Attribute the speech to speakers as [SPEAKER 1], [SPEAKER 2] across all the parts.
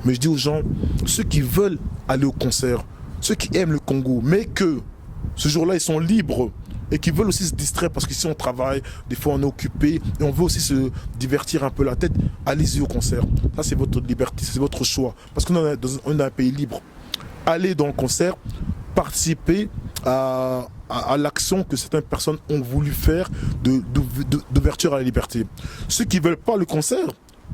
[SPEAKER 1] Mais je dis aux gens, ceux qui veulent aller au concert, ceux qui aiment le Congo, mais que ce jour-là, ils sont libres et qui veulent aussi se distraire parce qu'ici on travaille, des fois on est occupé et on veut aussi se divertir un peu la tête, allez-y au concert. Ça, c'est votre liberté, c'est votre choix. Parce qu'on est dans un pays libre. Allez dans le concert, participer à l'action que certaines personnes ont voulu faire d'ouverture à la liberté. Ceux qui ne veulent pas le concert,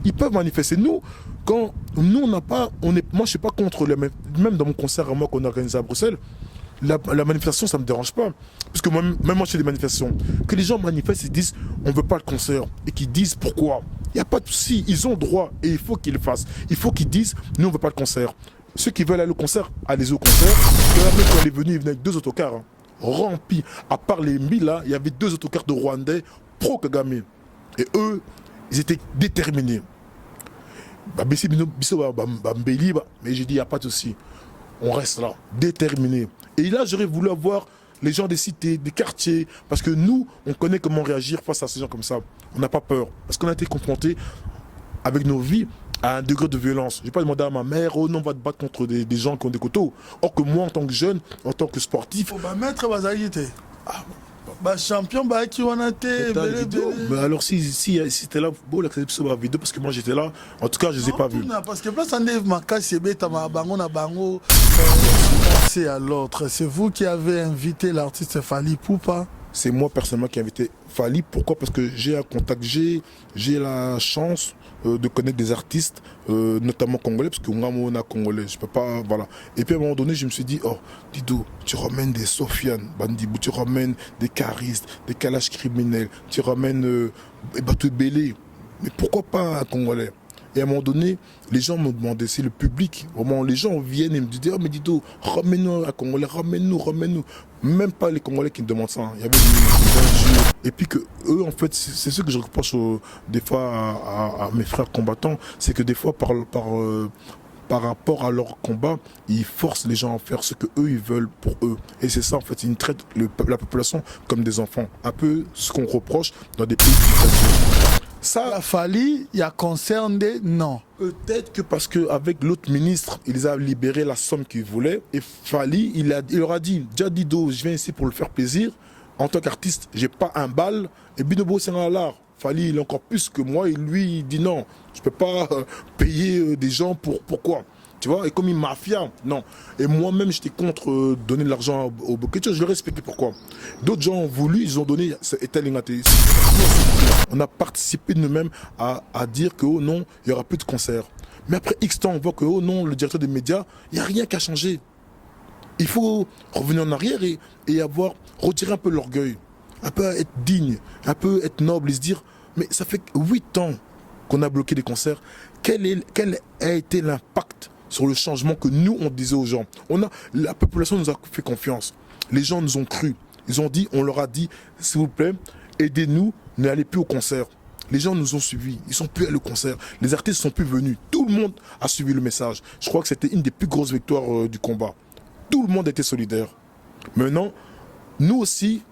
[SPEAKER 1] ils peuvent manifester. Nous, quand nous, on n'a pas, moi je ne suis pas contre, même dans mon concert à moi qu'on a organisé à Bruxelles, la manifestation, ça ne me dérange pas. Parce que même moi, je fais des manifestations. Que les gens manifestent et disent on ne veut pas le concert. Et qu'ils disent pourquoi. Il n'y a pas de souci. Ils ont droit et il faut qu'ils le fassent. Il faut qu'ils disent nous, on ne veut pas le concert. Ceux qui veulent aller au concert, allez-y au concert. Quand elle est venue, il venait avec 2 autocars. Hein, remplis. À part les 1000 là, il y avait 2 autocars de Rwandais pro-Kagame. Et eux, ils étaient déterminés. Mais j'ai dit, il n'y a pas de souci. On reste là, déterminés. Et là, j'aurais voulu avoir les gens des cités, des quartiers, parce que nous, on connaît comment réagir face à ces gens comme ça. On n'a pas peur, parce qu'on a été confrontés avec nos vies à un degré de violence. Je n'ai pas demandé à ma mère, oh non, on va te battre contre des gens qui ont des couteaux. Or que moi, en tant que jeune, en tant que sportif...
[SPEAKER 2] maître Bazagité. Champion, qui on a été.
[SPEAKER 1] Mais alors, si c'était là, bon, la vidéo, parce que moi j'étais là, en tout cas, je ne les ai pas vus.
[SPEAKER 2] Parce que place on est c'est à l'autre. C'est vous qui avez invité l'artiste Fally Ipupa.
[SPEAKER 1] C'est moi personnellement qui ai invité Fally. Pourquoi? Parce que j'ai un contact, j'ai la chance de connaître des artistes, notamment congolais, parce que on a congolais, je peux pas, voilà. Et puis à un moment donné, je me suis dit, oh, Dido, tu ramènes des Sofiane Bandibou, tu ramènes des caristes, des calages criminels, tu ramènes Batou Bélé, mais pourquoi pas un congolais? Et à un moment donné, les gens m'ont demandé, c'est le public, vraiment, les gens viennent et me disent, oh mais Dido, ramène-nous un Congolais, ramène-nous. Même pas les Congolais qui me demandent ça. Il y avait des injures. Et puis que eux, en fait, c'est ce que je reproche des fois à mes frères combattants, c'est que des fois, par rapport à leur combat, ils forcent les gens à faire ce que eux ils veulent pour eux. Et c'est ça, en fait, ils traitent la population comme des enfants. Un peu ce qu'on reproche dans des pays dictatoriaux.
[SPEAKER 2] Ça, la Fally, il y a concerné, non.
[SPEAKER 1] Peut-être que parce qu'avec l'autre ministre, il a libéré la somme qu'il voulait. Et Fally, il leur a dit, déjà Dido, je viens ici pour le faire plaisir. En tant qu'artiste, j'ai pas un bal. Et Binobo, c'est un l'art. Fally, il est encore plus que moi. Et lui, il dit non, je peux pas payer des gens pourquoi. Tu vois, et comme il mafia, non. Et moi-même, j'étais contre donner de l'argent au Bokecho, je le respectais. Pourquoi? D'autres gens ont voulu, ils ont donné. On a participé de nous-mêmes à dire que, oh non, il n'y aura plus de concert. Mais après X temps, on voit que, oh non, le directeur des médias, il n'y a rien qui a changé. Il faut revenir en arrière et retirer un peu l'orgueil, un peu être digne, un peu être noble et se dire, mais ça fait 8 ans qu'on a bloqué des concerts. Quel a été l'impact sur le changement que nous, on disait aux gens? La population nous a fait confiance. Les gens nous ont cru. On leur a dit, s'il vous plaît, aidez-nous, n'allez plus au concert. Les gens nous ont suivis, ils sont plus allés au concert. Les artistes sont plus venus. Tout le monde a suivi le message. Je crois que c'était une des plus grosses victoires du combat. Tout le monde était solidaire. Maintenant, nous aussi,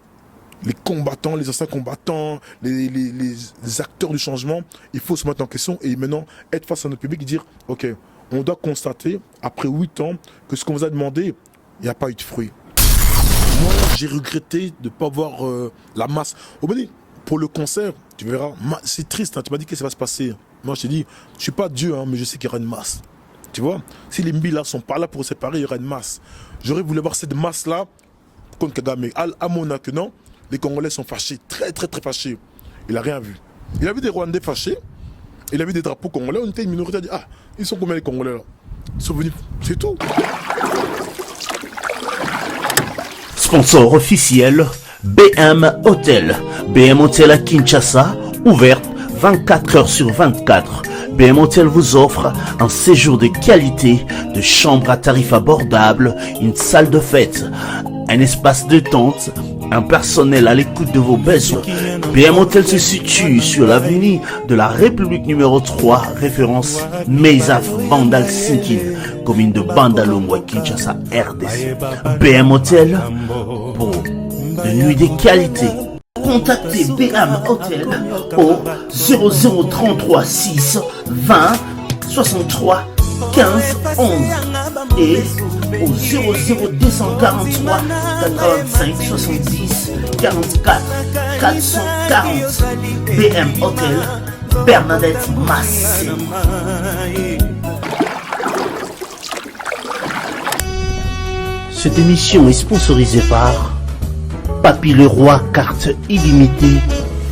[SPEAKER 1] les combattants, les anciens combattants, les acteurs du changement, il faut se mettre en question et maintenant être face à notre public et dire, ok, on doit constater, après 8 ans, que ce qu'on vous a demandé, il n'y a pas eu de fruit. Moi, j'ai regretté de ne pas voir la masse. Pour le concert, tu verras, c'est triste, hein, tu m'as dit que ça va se passer. Moi, je t'ai dit, je ne suis pas Dieu, hein, mais je sais qu'il y aura une masse. Tu vois, si les 1000 là sont pas là pour se séparer, il y aura une masse. J'aurais voulu voir cette masse-là contre Kagame. À Monaco, non, les Congolais sont fâchés, très très très fâchés. Il n'a rien vu. Il a vu des Rwandais fâchés, il a vu des drapeaux congolais, on était une minorité, il a dit, ah, ils sont combien les Congolais là? Ils sont venus, c'est tout.
[SPEAKER 3] Sponsor officiel, BM Hotel. BM Hotel à Kinshasa, ouverte 24 heures sur 24. BM Hotel vous offre un séjour de qualité, de chambres à tarifs abordables, une salle de fête, un espace de tente, un personnel à l'écoute de vos besoins. BM Hotel se situe sur l'avenue de la République numéro 3, référence Meizaf Bandal Sinkin, commune de Bandalongwa, Kinshasa, RDC. BM Hotel pour de nuits de qualité. Contactez BM Hotel au 0033 6 20 63 15 11 et au 00243 85 70 44 440 BM Hotel Bernadette Massé. Cette émission est sponsorisée par Papy Leroy, carte illimitée,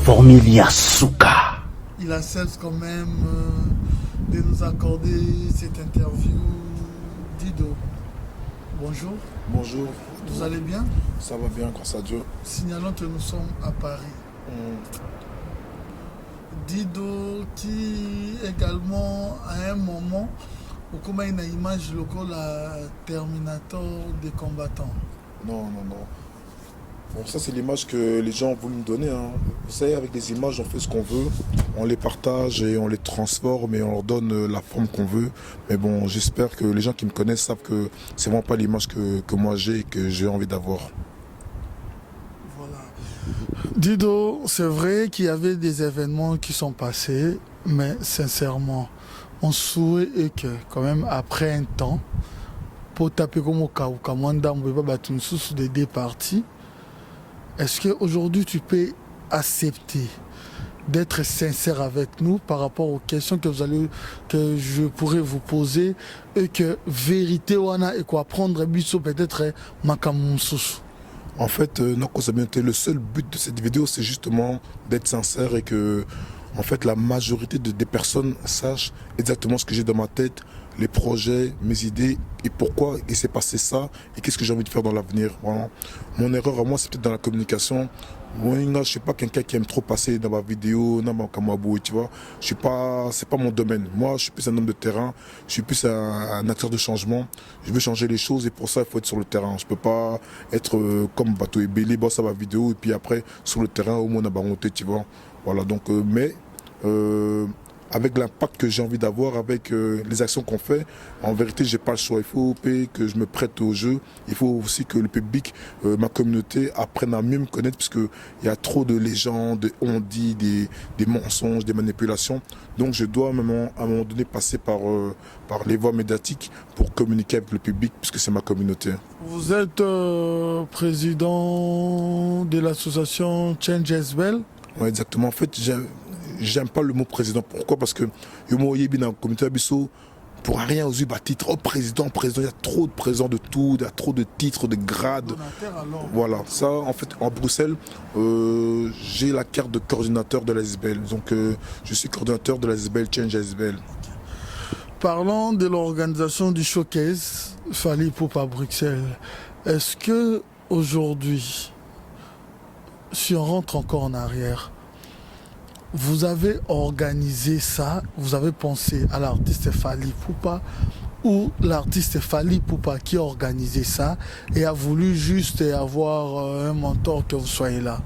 [SPEAKER 3] Formilia Souka.
[SPEAKER 2] Il accepte quand même de nous accorder cette interview. Dido, bonjour.
[SPEAKER 1] Bonjour.
[SPEAKER 2] Vous allez bien?
[SPEAKER 1] Ça va bien, grâce à Dieu.
[SPEAKER 2] Signalons que nous sommes à Paris. Dido qui également à un moment comme une image locale à Terminator des combattants.
[SPEAKER 1] Non. Bon, ça c'est l'image que les gens ont voulu me donner. Hein. Vous savez, avec les images, on fait ce qu'on veut. On les partage et on les transforme et on leur donne la forme qu'on veut. Mais bon, j'espère que les gens qui me connaissent savent que c'est vraiment pas l'image que moi j'ai et que j'ai envie d'avoir.
[SPEAKER 2] Voilà. Dido, c'est vrai qu'il y avait des événements qui sont passés, mais sincèrement, on souhaite que quand même après un temps, pour taper comme au cas où Kamanda ne peut pas battre une source des deux parties, est-ce qu'aujourd'hui tu peux accepter d'être sincère avec nous par rapport aux questions que je pourrais vous poser et que vérité wana et quoi prendre biso peut-être makamunsusu?
[SPEAKER 1] En fait, le seul but de cette vidéo, c'est justement d'être sincère et que en fait, la majorité des personnes sachent exactement ce que j'ai dans ma tête, les projets, mes idées et pourquoi il s'est passé ça et qu'est-ce que j'ai envie de faire dans l'avenir. Voilà. Mon erreur à moi, c'est peut-être dans la communication. Moi, je ne suis pas quelqu'un qui aime trop passer dans ma vidéo, dans ma kamabou, tu vois. C'est pas mon domaine. Moi, je suis plus un homme de terrain, je suis plus un acteur de changement. Je veux changer les choses et pour ça, il faut être sur le terrain. Je peux pas être comme Bateau et Bélé, bosse à ma vidéo et puis après, sur le terrain, au moins, on a baronté, tu vois. Voilà, donc, avec l'impact que j'ai envie d'avoir, avec les actions qu'on fait, en vérité, j'ai pas le choix. Il faut que je me prête au jeu. Il faut aussi que le public, ma communauté, apprenne à mieux me connaître, parce qu'il y a trop de légendes, on dit des mensonges, des manipulations. Donc, je dois à un moment donné passer par les voies médiatiques pour communiquer avec le public, puisque c'est ma communauté.
[SPEAKER 2] Vous êtes président de l'association Change Esbel.
[SPEAKER 1] Oui, exactement. En fait, j'aime pas le mot président. Pourquoi? Parce que dans la communauté Abisso, pour rien aux yeux, titre, oh président, il y a trop de présidents de tout, il y a trop de titres, de grades. Voilà, ça en fait en Bruxelles, j'ai la carte de coordinateur de la SBL. Donc je suis coordinateur de la SBL Change SBL.
[SPEAKER 2] Parlons de l'organisation du showcase Fally Ipupa à Bruxelles. Est-ce que aujourd'hui, si on rentre encore en arrière, vous avez organisé ça, vous avez pensé à l'artiste Fally Ipupa ou l'artiste Fally Ipupa qui a organisé ça et a voulu juste avoir un mentor que vous soyez là?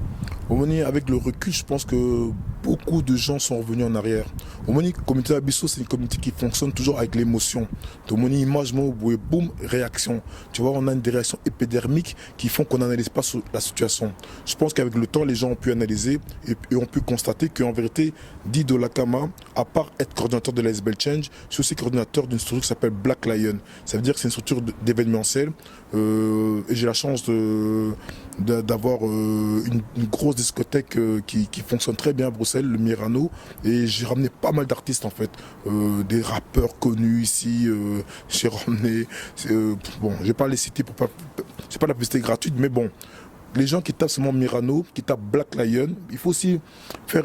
[SPEAKER 1] Avec le recul, je pense que beaucoup de gens sont revenus en arrière. La communauté Abisso, c'est une communauté qui fonctionne toujours avec l'émotion. Donc, image, boum, réaction. Tu vois, on a des réactions épidermiques qui font qu'on n'analyse pas la situation. Je pense qu'avec le temps, les gens ont pu analyser et ont pu constater qu'en vérité, Dido Lakama, à part être coordinateur de la SBL Change, je suis aussi coordinateur d'une structure qui s'appelle Black Lion. Ça veut dire que c'est une structure d'événementiel. Et j'ai la chance d'avoir une grosse discothèque qui fonctionne très bien à Bruxelles, le Mirano, et j'ai ramené pas mal d'artistes en fait, des rappeurs connus ici, j'ai ramené, bon, je vais pas les citer pour pas, c'est pas la publicité gratuite, mais bon, les gens qui tapent seulement Mirano, qui tapent Black Lion, il faut aussi faire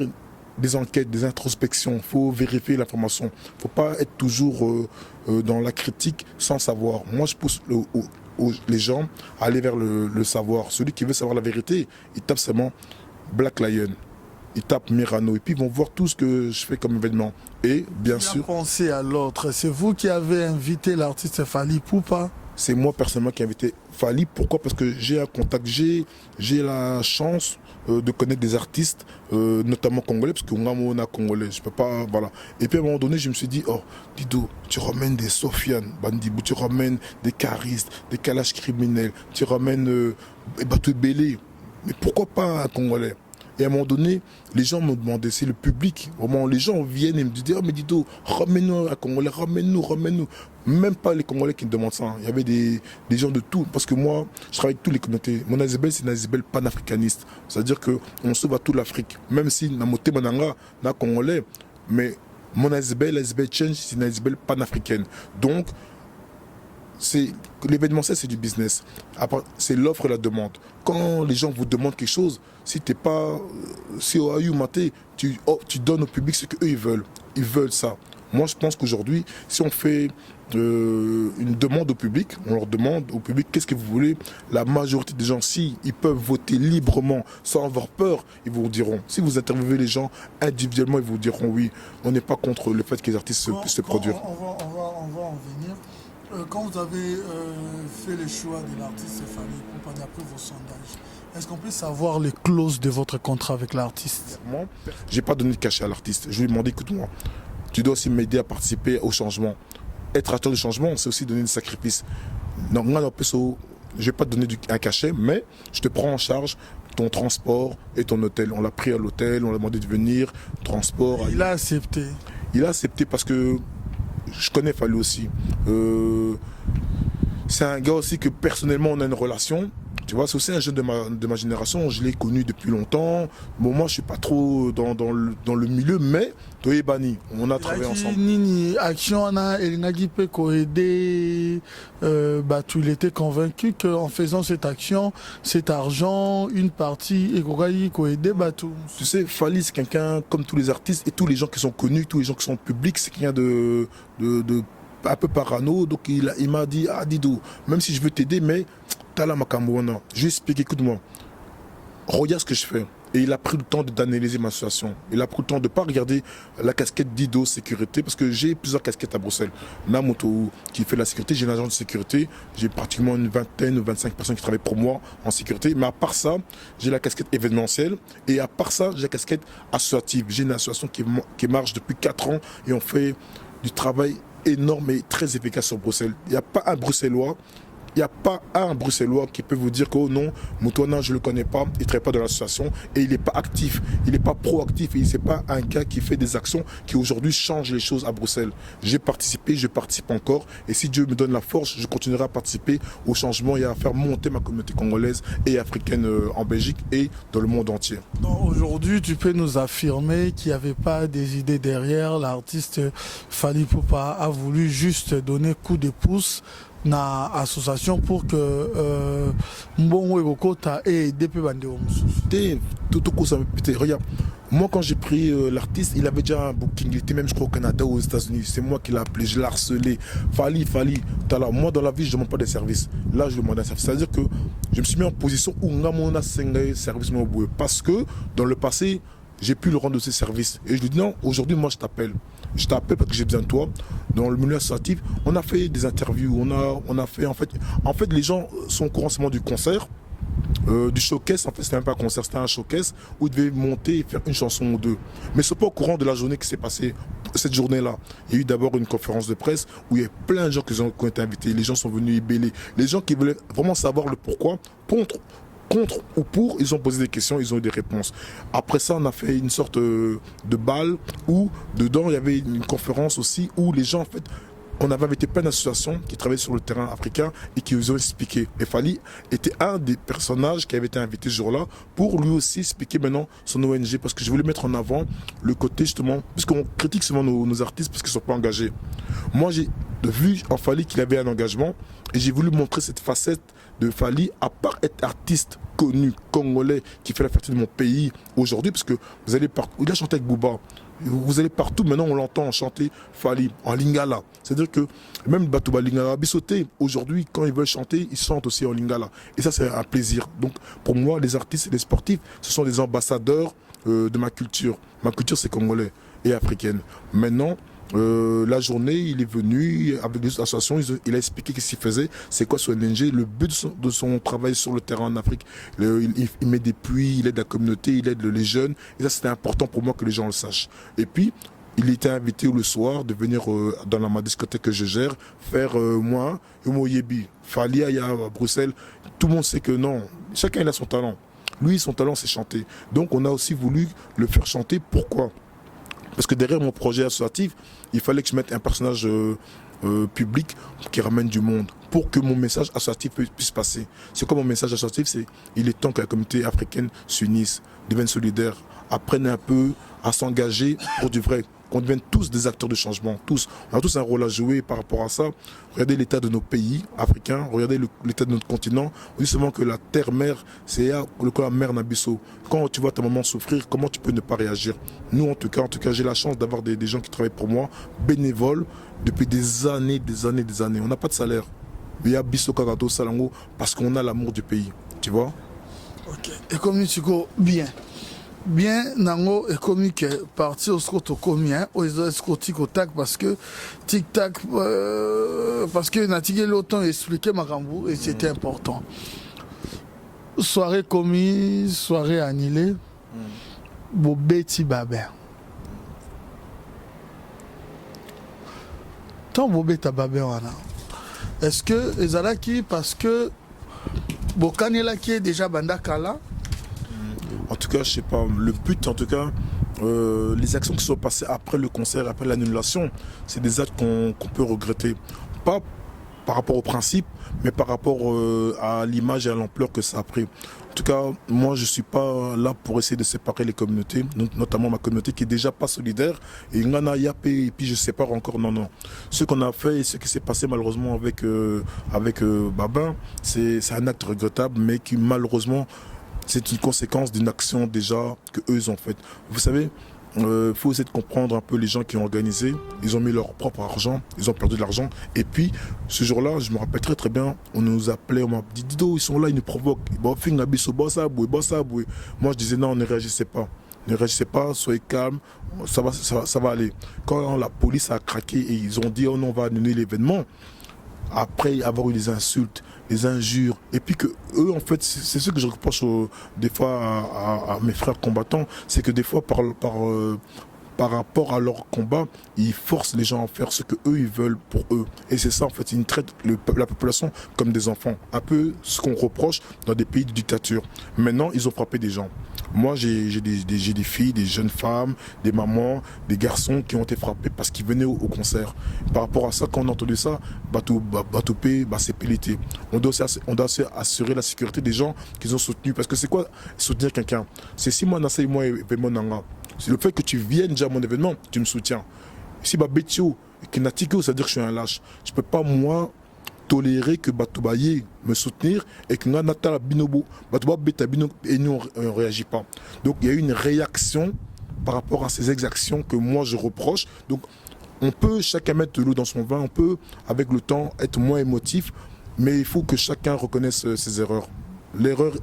[SPEAKER 1] des enquêtes, des introspections, il faut vérifier l'information, il ne faut pas être toujours dans la critique sans savoir. Moi je pousse les gens à aller vers le savoir. Celui qui veut savoir la vérité, il tape seulement Black Lion, il tape Mirano et puis ils vont voir tout ce que je fais comme événement. Et bien sûr,
[SPEAKER 2] pensez à l'autre. C'est vous qui avez invité l'artiste Fally Ipupa?
[SPEAKER 1] C'est moi personnellement qui ai invité Fally. Pourquoi? Parce que j'ai un contact, j'ai la chance de connaître des artistes, notamment congolais, parce qu'on a congolais, je peux pas, voilà. Et puis à un moment donné, je me suis dit, oh, Dido, tu ramènes des Sofiane Bandibou, tu ramènes des caristes, des calages criminels, tu ramènes Bateau Bélé, mais pourquoi pas un congolais? Et à un moment donné, les gens me demandaient, c'est le public, vraiment, les gens viennent et me disaient, oh mais Dido, ramène-nous à Congolais, ramène-nous. Même pas les Congolais qui me demandent ça. Il y avait des gens de tout. Parce que moi, je travaille avec toutes les communautés. Mon Azibel, c'est une Azibel panafricaniste. C'est-à-dire qu'on sauve à toute l'Afrique. Même si Namote Mananga, n'a Congolais, mais mon Azibel Change, c'est une Azibel panafricaine. Donc, l'événementiel, c'est du business. C'est l'offre et la demande. Quand les gens vous demandent quelque chose, si t'es pas, si au Ayu Maté, tu donnes au public ce qu'eux ils veulent. Ils veulent ça. Moi, je pense qu'aujourd'hui, si on fait une demande au public, on leur demande au public qu'est-ce que vous voulez, la majorité des gens, si ils peuvent voter librement, sans avoir peur, ils vous diront. Si vous interviewez les gens individuellement, ils vous diront oui. On n'est pas contre le fait que les artistes puissent se produire.
[SPEAKER 2] On va en venir. Quand vous avez fait le choix de l'artiste Fally Ipupa d'après vos sondages, est-ce qu'on peut savoir les clauses de votre contrat avec l'artiste?
[SPEAKER 1] Moi, j'ai pas donné de cachet à l'artiste. Je lui ai demandé, écoute-moi, tu dois aussi m'aider à participer au changement. Être acteur du changement, c'est aussi donner des sacrifices. Donc moi, je ne vais pas te donner un cachet, mais je te prends en charge ton transport et ton hôtel. On l'a pris à l'hôtel, on l'a demandé de venir, transport.
[SPEAKER 2] Il a accepté.
[SPEAKER 1] Il a accepté parce que je connais Fally aussi. C'est un gars aussi que personnellement on a une relation. Tu vois, c'est aussi un jeune de ma génération, je l'ai connu depuis longtemps. Bon, moi je suis pas trop dans le milieu, mais Toyebani, on a travaillé ensemble.
[SPEAKER 2] Nini action il était convaincu qu'en faisant cette action, cet argent, une partie aider Batou.
[SPEAKER 1] Tu sais, Fally c'est quelqu'un comme tous les artistes et tous les gens qui sont connus, tous les gens qui sont publics, c'est quelqu'un de un peu parano. Donc il m'a dit, ah Dido, même si je veux t'aider, mais Tala Makamouana, je lui ai expliqué, écoute-moi, regarde ce que je fais. Et il a pris le temps d'analyser ma situation. Il a pris le temps de ne pas regarder la casquette d'Ido sécurité, parce que j'ai plusieurs casquettes à Bruxelles. Namoto qui fait la sécurité, j'ai un agent de sécurité, j'ai pratiquement une vingtaine ou 25 personnes qui travaillent pour moi en sécurité. Mais à part ça, j'ai la casquette événementielle. Et à part ça, j'ai la casquette associative. J'ai une association qui marche depuis 4 ans et on fait du travail énorme et très efficace sur Bruxelles. Il n'y a pas un Bruxellois. Il n'y a pas un Bruxellois qui peut vous dire que oh non, Moutouana, je ne le connais pas, il ne travaille pas dans l'association et il n'est pas actif, il n'est pas proactif et ce n'est pas un gars qui fait des actions qui aujourd'hui changent les choses à Bruxelles. J'ai participé, je participe encore et si Dieu me donne la force, je continuerai à participer au changement et à faire monter ma communauté congolaise et africaine en Belgique et dans le monde entier.
[SPEAKER 2] Aujourd'hui, tu peux nous affirmer qu'il n'y avait pas des idées derrière. L'artiste Fally Ipupa a voulu juste donner coup de pouce na association pour que Mbongo Ekokota ait aidé Bandeo Moussous.
[SPEAKER 1] Regarde, moi quand j'ai pris l'artiste, il avait déjà un booking, il était même je crois au Canada ou aux États-Unis. C'est moi qui l'ai appelé, je l'ai harcelé. Fally, moi dans la vie je ne demande pas des services. Là je demande un service. C'est-à-dire que je me suis mis en position où Ngamona Sengaye service Moboué. Parce que dans le passé, j'ai pu le rendre de ses services. Et je lui dis non, aujourd'hui moi je t'appelle. Je t'appelle parce que j'ai besoin de toi. Dans le milieu associatif, on a fait des interviews, on a fait en fait les gens sont au courant seulement du concert, du showcase. En fait c'était même pas un concert, c'était un showcase où ils devaient monter et faire une chanson ou deux. Mais c'est pas au courant de la journée qui s'est passée cette journée-là. Il y a eu d'abord une conférence de presse où il y a plein de gens qui ont été invités. Les gens sont venus ébeler. Les gens qui voulaient vraiment savoir le pourquoi, contre ou pour, ils ont posé des questions, ils ont eu des réponses. Après ça, on a fait une sorte de bal où, dedans, il y avait une conférence aussi où les gens, en fait, on avait invité plein d'associations qui travaillaient sur le terrain africain et qui nous ont expliqué. Et Fally était un des personnages qui avait été invité ce jour-là pour lui aussi expliquer maintenant son ONG parce que je voulais mettre en avant le côté justement, puisqu'on critique souvent nos artistes parce qu'ils ne sont pas engagés. Moi, j'ai vu en Fally qu'il avait un engagement et j'ai voulu montrer cette facette de Fally, à part être artiste connu, congolais, qui fait la fierté de mon pays aujourd'hui, parce que vous allez partout, il a chanté avec Booba, vous allez partout, maintenant on l'entend chanter Fally en lingala. C'est-à-dire que même Batouba Lingala, Bissoté, aujourd'hui, quand ils veulent chanter, ils chantent aussi en lingala. Et ça, c'est un plaisir. Donc, pour moi, les artistes et les sportifs, ce sont des ambassadeurs de ma culture. Ma culture, c'est congolais et africaine. Maintenant, la journée, il est venu avec des associations, il a expliqué ce qu'il faisait, c'est quoi son ONG, le but de son travail sur le terrain en Afrique. Il met des puits, il aide la communauté, il aide les jeunes. Et ça, c'était important pour moi que les gens le sachent. Et puis, il était invité le soir de venir dans ma discothèque que je gère, faire moi, Humo Yebi, Fally à Bruxelles. Tout le monde sait que non, chacun il a son talent. Lui, son talent, c'est chanter. Donc, on a aussi voulu le faire chanter. Pourquoi? Parce que derrière mon projet associatif, il fallait que je mette un personnage public qui ramène du monde pour que mon message associatif puisse passer. C'est quoi mon message associatif? C'est il est temps que la communauté africaine s'unisse, devienne solidaire, apprenne un peu à s'engager pour du vrai, qu'on devienne tous des acteurs de changement, tous. On a tous un rôle à jouer par rapport à ça. Regardez l'état de nos pays africains, regardez l'état de notre continent. On dit seulement que la terre-mère, c'est la mère Nabisso. Quand tu vois ta maman souffrir, comment tu peux ne pas réagir? Nous, en tout cas, j'ai la chance d'avoir des gens qui travaillent pour moi, bénévoles, depuis des années. On n'a pas de salaire. Mais il y a Bisso Kagato Salango parce qu'on a l'amour du pays, tu vois?
[SPEAKER 2] Ok. Et comme tu dis, bien nango et comme que parti au scoto combien aux autres tic-tac parce que tic-tac parce que Natigué l'autant expliqué Marambo et c'était important. Soirée commise, soirée annulée. Bobeti Babin. Tant Bobeta Babin wana. Est-ce que Ezalaki parce que Bokanela qui est déjà Bandakala?
[SPEAKER 1] En tout cas, je sais pas, le but, en tout cas, les actions qui sont passées après le concert, après l'annulation, c'est des actes qu'on peut regretter. Pas par rapport au principe, mais par rapport à l'image et à l'ampleur que ça a pris. En tout cas, moi, je ne suis pas là pour essayer de séparer les communautés, notamment ma communauté qui est déjà pas solidaire. Et Ngana Yapé, et puis je sépare encore, non. Ce qu'on a fait et ce qui s'est passé malheureusement avec Babin, c'est un acte regrettable, mais qui malheureusement, c'est une conséquence d'une action déjà que eux ont faite. Vous savez, faut essayer de comprendre un peu les gens qui ont organisé. Ils ont mis leur propre argent, ils ont perdu de l'argent. Et puis, ce jour-là, je me rappelle très bien, on nous appelait, on m'a dit Dido, ils sont là, ils nous provoquent. Moi, je disais non, ne réagissez pas. Ne réagissez pas, soyez calme, ça va aller. Quand la police a craqué et ils ont dit oh non, on va annuler l'événement, après avoir eu des insultes, des injures, et puis que eux, en fait, c'est ce que je reproche des fois à mes frères combattants, c'est que des fois, par rapport à leur combat, ils forcent les gens à faire ce que eux ils veulent pour eux. Et c'est ça, en fait, ils traitent la population comme des enfants. Un peu ce qu'on reproche dans des pays de dictature. Maintenant, ils ont frappé des gens. Moi, j'ai des filles, des jeunes femmes, des mamans, des garçons qui ont été frappés parce qu'ils venaient au concert. Par rapport à ça, quand on a entendu ça, Batoupé, c'est pélité. On doit aussi assurer la sécurité des gens qu'ils ont soutenus. Parce que c'est quoi soutenir quelqu'un? C'est si moi, Nasa et moi, Nanga. C'est le fait que tu viennes déjà à mon événement, tu me soutiens. Si Babetio, Kinatiko, c'est-à-dire que je suis un lâche. Je ne peux pas, moi, tolérer que Batoubaye me soutenir et que Natala Binobo, Batouba Beta Binobo, et nous on ne réagit pas. Donc il y a eu une réaction par rapport à ces exactions que moi je reproche. Donc on peut chacun mettre de l'eau dans son vin, on peut avec le temps être moins émotif, mais il faut que chacun reconnaisse ses erreurs. L'erreur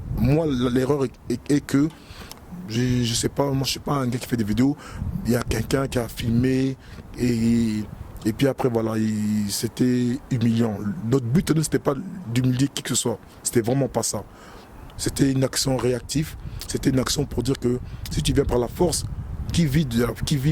[SPEAKER 1] est que je sais pas, moi je suis pas un gars qui fait des vidéos, il y a quelqu'un qui a filmé et puis après, voilà, c'était humiliant. Notre but, nous, c'était pas d'humilier qui que ce soit. C'était vraiment pas ça. C'était une action réactive. C'était une action pour dire que si tu viens par la force, qui vit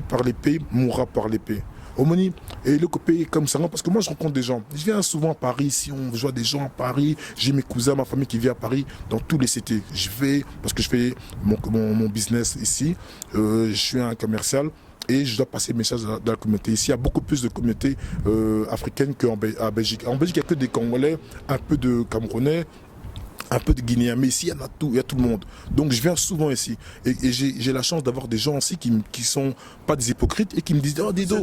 [SPEAKER 1] par l'épée, mourra par l'épée. Omoni, et le pays comme ça, parce que moi, je rencontre des gens. Je viens souvent à Paris, si on voit des gens à Paris, j'ai mes cousins, ma famille qui vit à Paris, dans tous les cités. Je vais, parce que je fais mon business ici, je suis un commercial. Et je dois passer le message dans la communauté. Ici, il y a beaucoup plus de communautés africaines qu'en Belgique. En Belgique, il n'y a que des Congolais, un peu de Camerounais, un peu de Guinéens. Mais ici, il y a tout le monde. Donc, je viens souvent ici. Et j'ai la chance d'avoir des gens aussi qui ne sont pas des hypocrites et qui me disent « Oh, Dido !»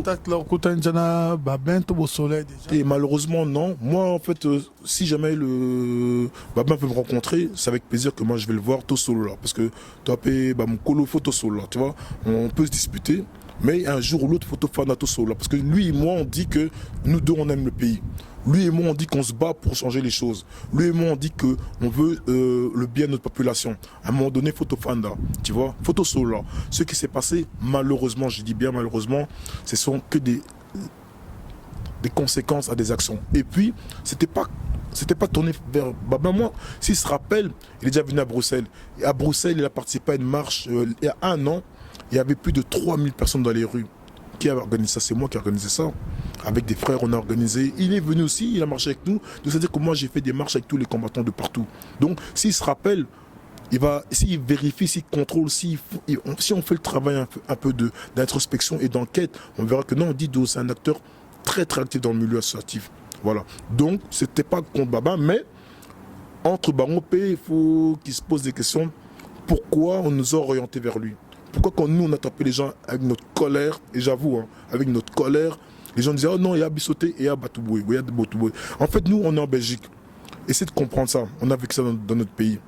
[SPEAKER 1] Et malheureusement, non. Moi, en fait, si jamais le Babin peut me rencontrer, c'est avec plaisir que moi, je vais le voir tout solo là. Parce que tu as mon colo photo solo là, tu vois. On peut se disputer. Mais un jour ou l'autre, il faut tout faire tout seul. Parce que lui et moi, on dit que nous deux, on aime le pays. Lui et moi, on dit qu'on se bat pour changer les choses. Lui et moi, on dit qu'on veut le bien de notre population. À un moment donné, photo fanda, tu vois, photo solo. Ce qui s'est passé, malheureusement, je dis bien malheureusement, ce sont que des conséquences à des actions. Et puis, c'était pas tourné vers Babin. Moi, s'il se rappelle, il est déjà venu à Bruxelles. Et à Bruxelles, il a participé à une marche il y a un an. Il y avait plus de 3000 personnes dans les rues. Qui a organisé ça? C'est moi qui ai organisé ça. Avec des frères, on a organisé. Il est venu aussi, il a marché avec nous. Donc, c'est-à-dire que moi, j'ai fait des marches avec tous les combattants de partout. Donc, s'il se rappelle, s'il vérifie, s'il contrôle, si on fait le travail un peu d'introspection et d'enquête, on verra que non, Dido, c'est un acteur très très actif dans le milieu associatif. Voilà. Donc, c'était pas contre Baba, mais entre Bango P, il faut qu'il se pose des questions. Pourquoi on nous a orientés vers lui? Pourquoi quand nous, on a tapé les gens avec notre colère, et j'avoue, hein, avec notre colère, les gens disaient, oh non, il y a Bissoté et il y a Batouboué, il y a Batouboué. En fait, nous, on est en Belgique. Essayez de comprendre ça. On a vécu ça dans notre pays.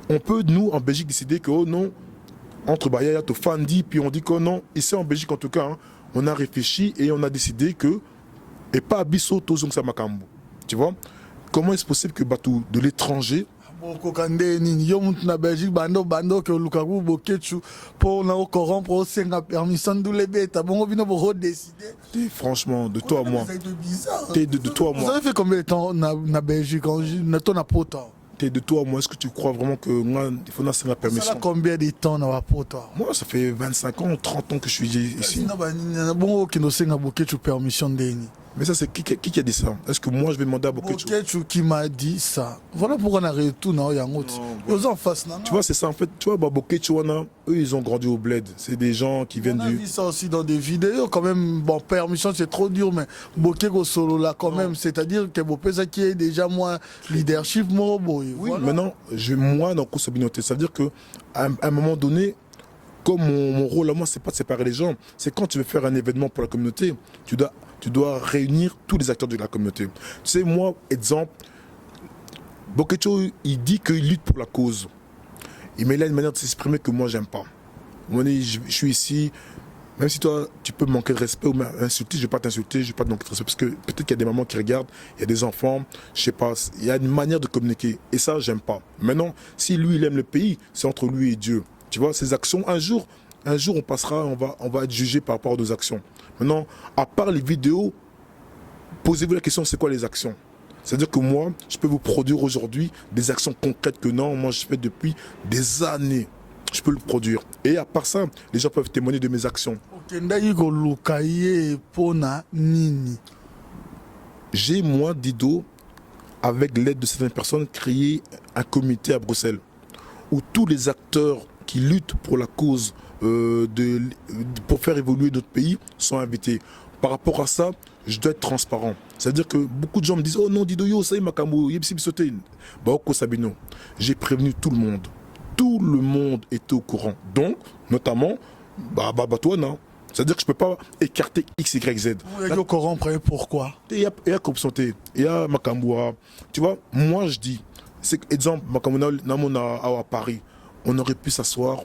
[SPEAKER 1] On peut, nous, en Belgique, décider que, oh non, entre Bayaya et Fandi, puis on dit que non, ici en Belgique en tout cas, hein, on a réfléchi et on a décidé que, et pas Bisso, Tozong Samakambo. Tu vois? Comment est-ce possible que Batou, de l'étranger,
[SPEAKER 2] bokokande nini yo mutu na Belgique bando ke Lukaku bokechu pour na corrompre au senga permission de beta bon bino bo décider.
[SPEAKER 1] Franchement, de toi à moi. T'es de toi à moi.
[SPEAKER 2] Vous avez fait combien de temps na Belgique na ton apota?
[SPEAKER 1] T'es de toi à moi, est-ce que tu crois vraiment que moi il faut la permission?
[SPEAKER 2] Ça a combien de temps na apota?
[SPEAKER 1] Moi ça fait 25 ans, 30 ans que je suis ici.
[SPEAKER 2] Bon que no senga bokechu permission deni.
[SPEAKER 1] Mais ça, c'est qui a dit ça? Est-ce que moi, je vais demander à Bokecho?
[SPEAKER 2] Bokecho qui m'a dit ça. Voilà pourquoi on a retourné dans Yangot. Ils en face.
[SPEAKER 1] Tu vois, c'est ça en fait. Tu vois, Bokecho, eux, ils ont grandi au bled. C'est des gens qui viennent
[SPEAKER 2] du... On a vu ça aussi dans des vidéos. Quand même, bon, permission, c'est trop dur, mais Bokecho solo là, quand même. C'est-à-dire que Bopeza qui est déjà moins leadership, moi,
[SPEAKER 1] oui, voilà. Maintenant, moi, dans Kousabinoté, ça veut dire qu'à un moment donné, comme mon rôle à moi, c'est pas de séparer les gens. C'est quand tu veux faire un événement pour la communauté, tu dois réunir tous les acteurs de la communauté. Tu sais, moi, exemple, Bokecho, il dit qu'il lutte pour la cause. Mais il a une manière de s'exprimer que moi, j'aime pas. Je suis ici, même si toi, tu peux manquer de respect ou m'insulter, je ne vais pas t'insulter, je ne vais pas te manquer de respect. Parce que peut-être qu'il y a des mamans qui regardent, il y a des enfants, je ne sais pas, il y a une manière de communiquer. Et ça, j'aime pas. Maintenant, si lui, il aime le pays, c'est entre lui et Dieu. Tu vois, ses actions, un jour on passera, on va être jugé par rapport à nos actions. Maintenant, à part les vidéos, posez-vous la question, c'est quoi les actions? C'est-à-dire que moi, je peux vous produire aujourd'hui des actions concrètes que non, moi je fais depuis des années. Je peux le produire. Et à part ça, les gens peuvent témoigner de mes actions. J'ai, moi, Dido, avec l'aide de certaines personnes, créé un comité à Bruxelles où tous les acteurs qui luttent pour la cause pour faire évoluer notre pays sont invités. Par rapport à ça, je dois être transparent. C'est-à-dire que beaucoup de gens me disent « Oh non, Dido, yo, ça y est, Makambo, yepsi bisoté. » Bah, Oko Sabino, j'ai prévenu tout le monde. Tout le monde était au courant. Donc, notamment, toi, non. C'est-à-dire que je ne peux pas écarter X, Y, Z.
[SPEAKER 2] Vous êtes au courant, pourquoi?
[SPEAKER 1] Il y a Kopsonté, il y a Makambo. Tu vois, moi, je dis, c'est exemple, Makambo, à Paris, on aurait pu s'asseoir,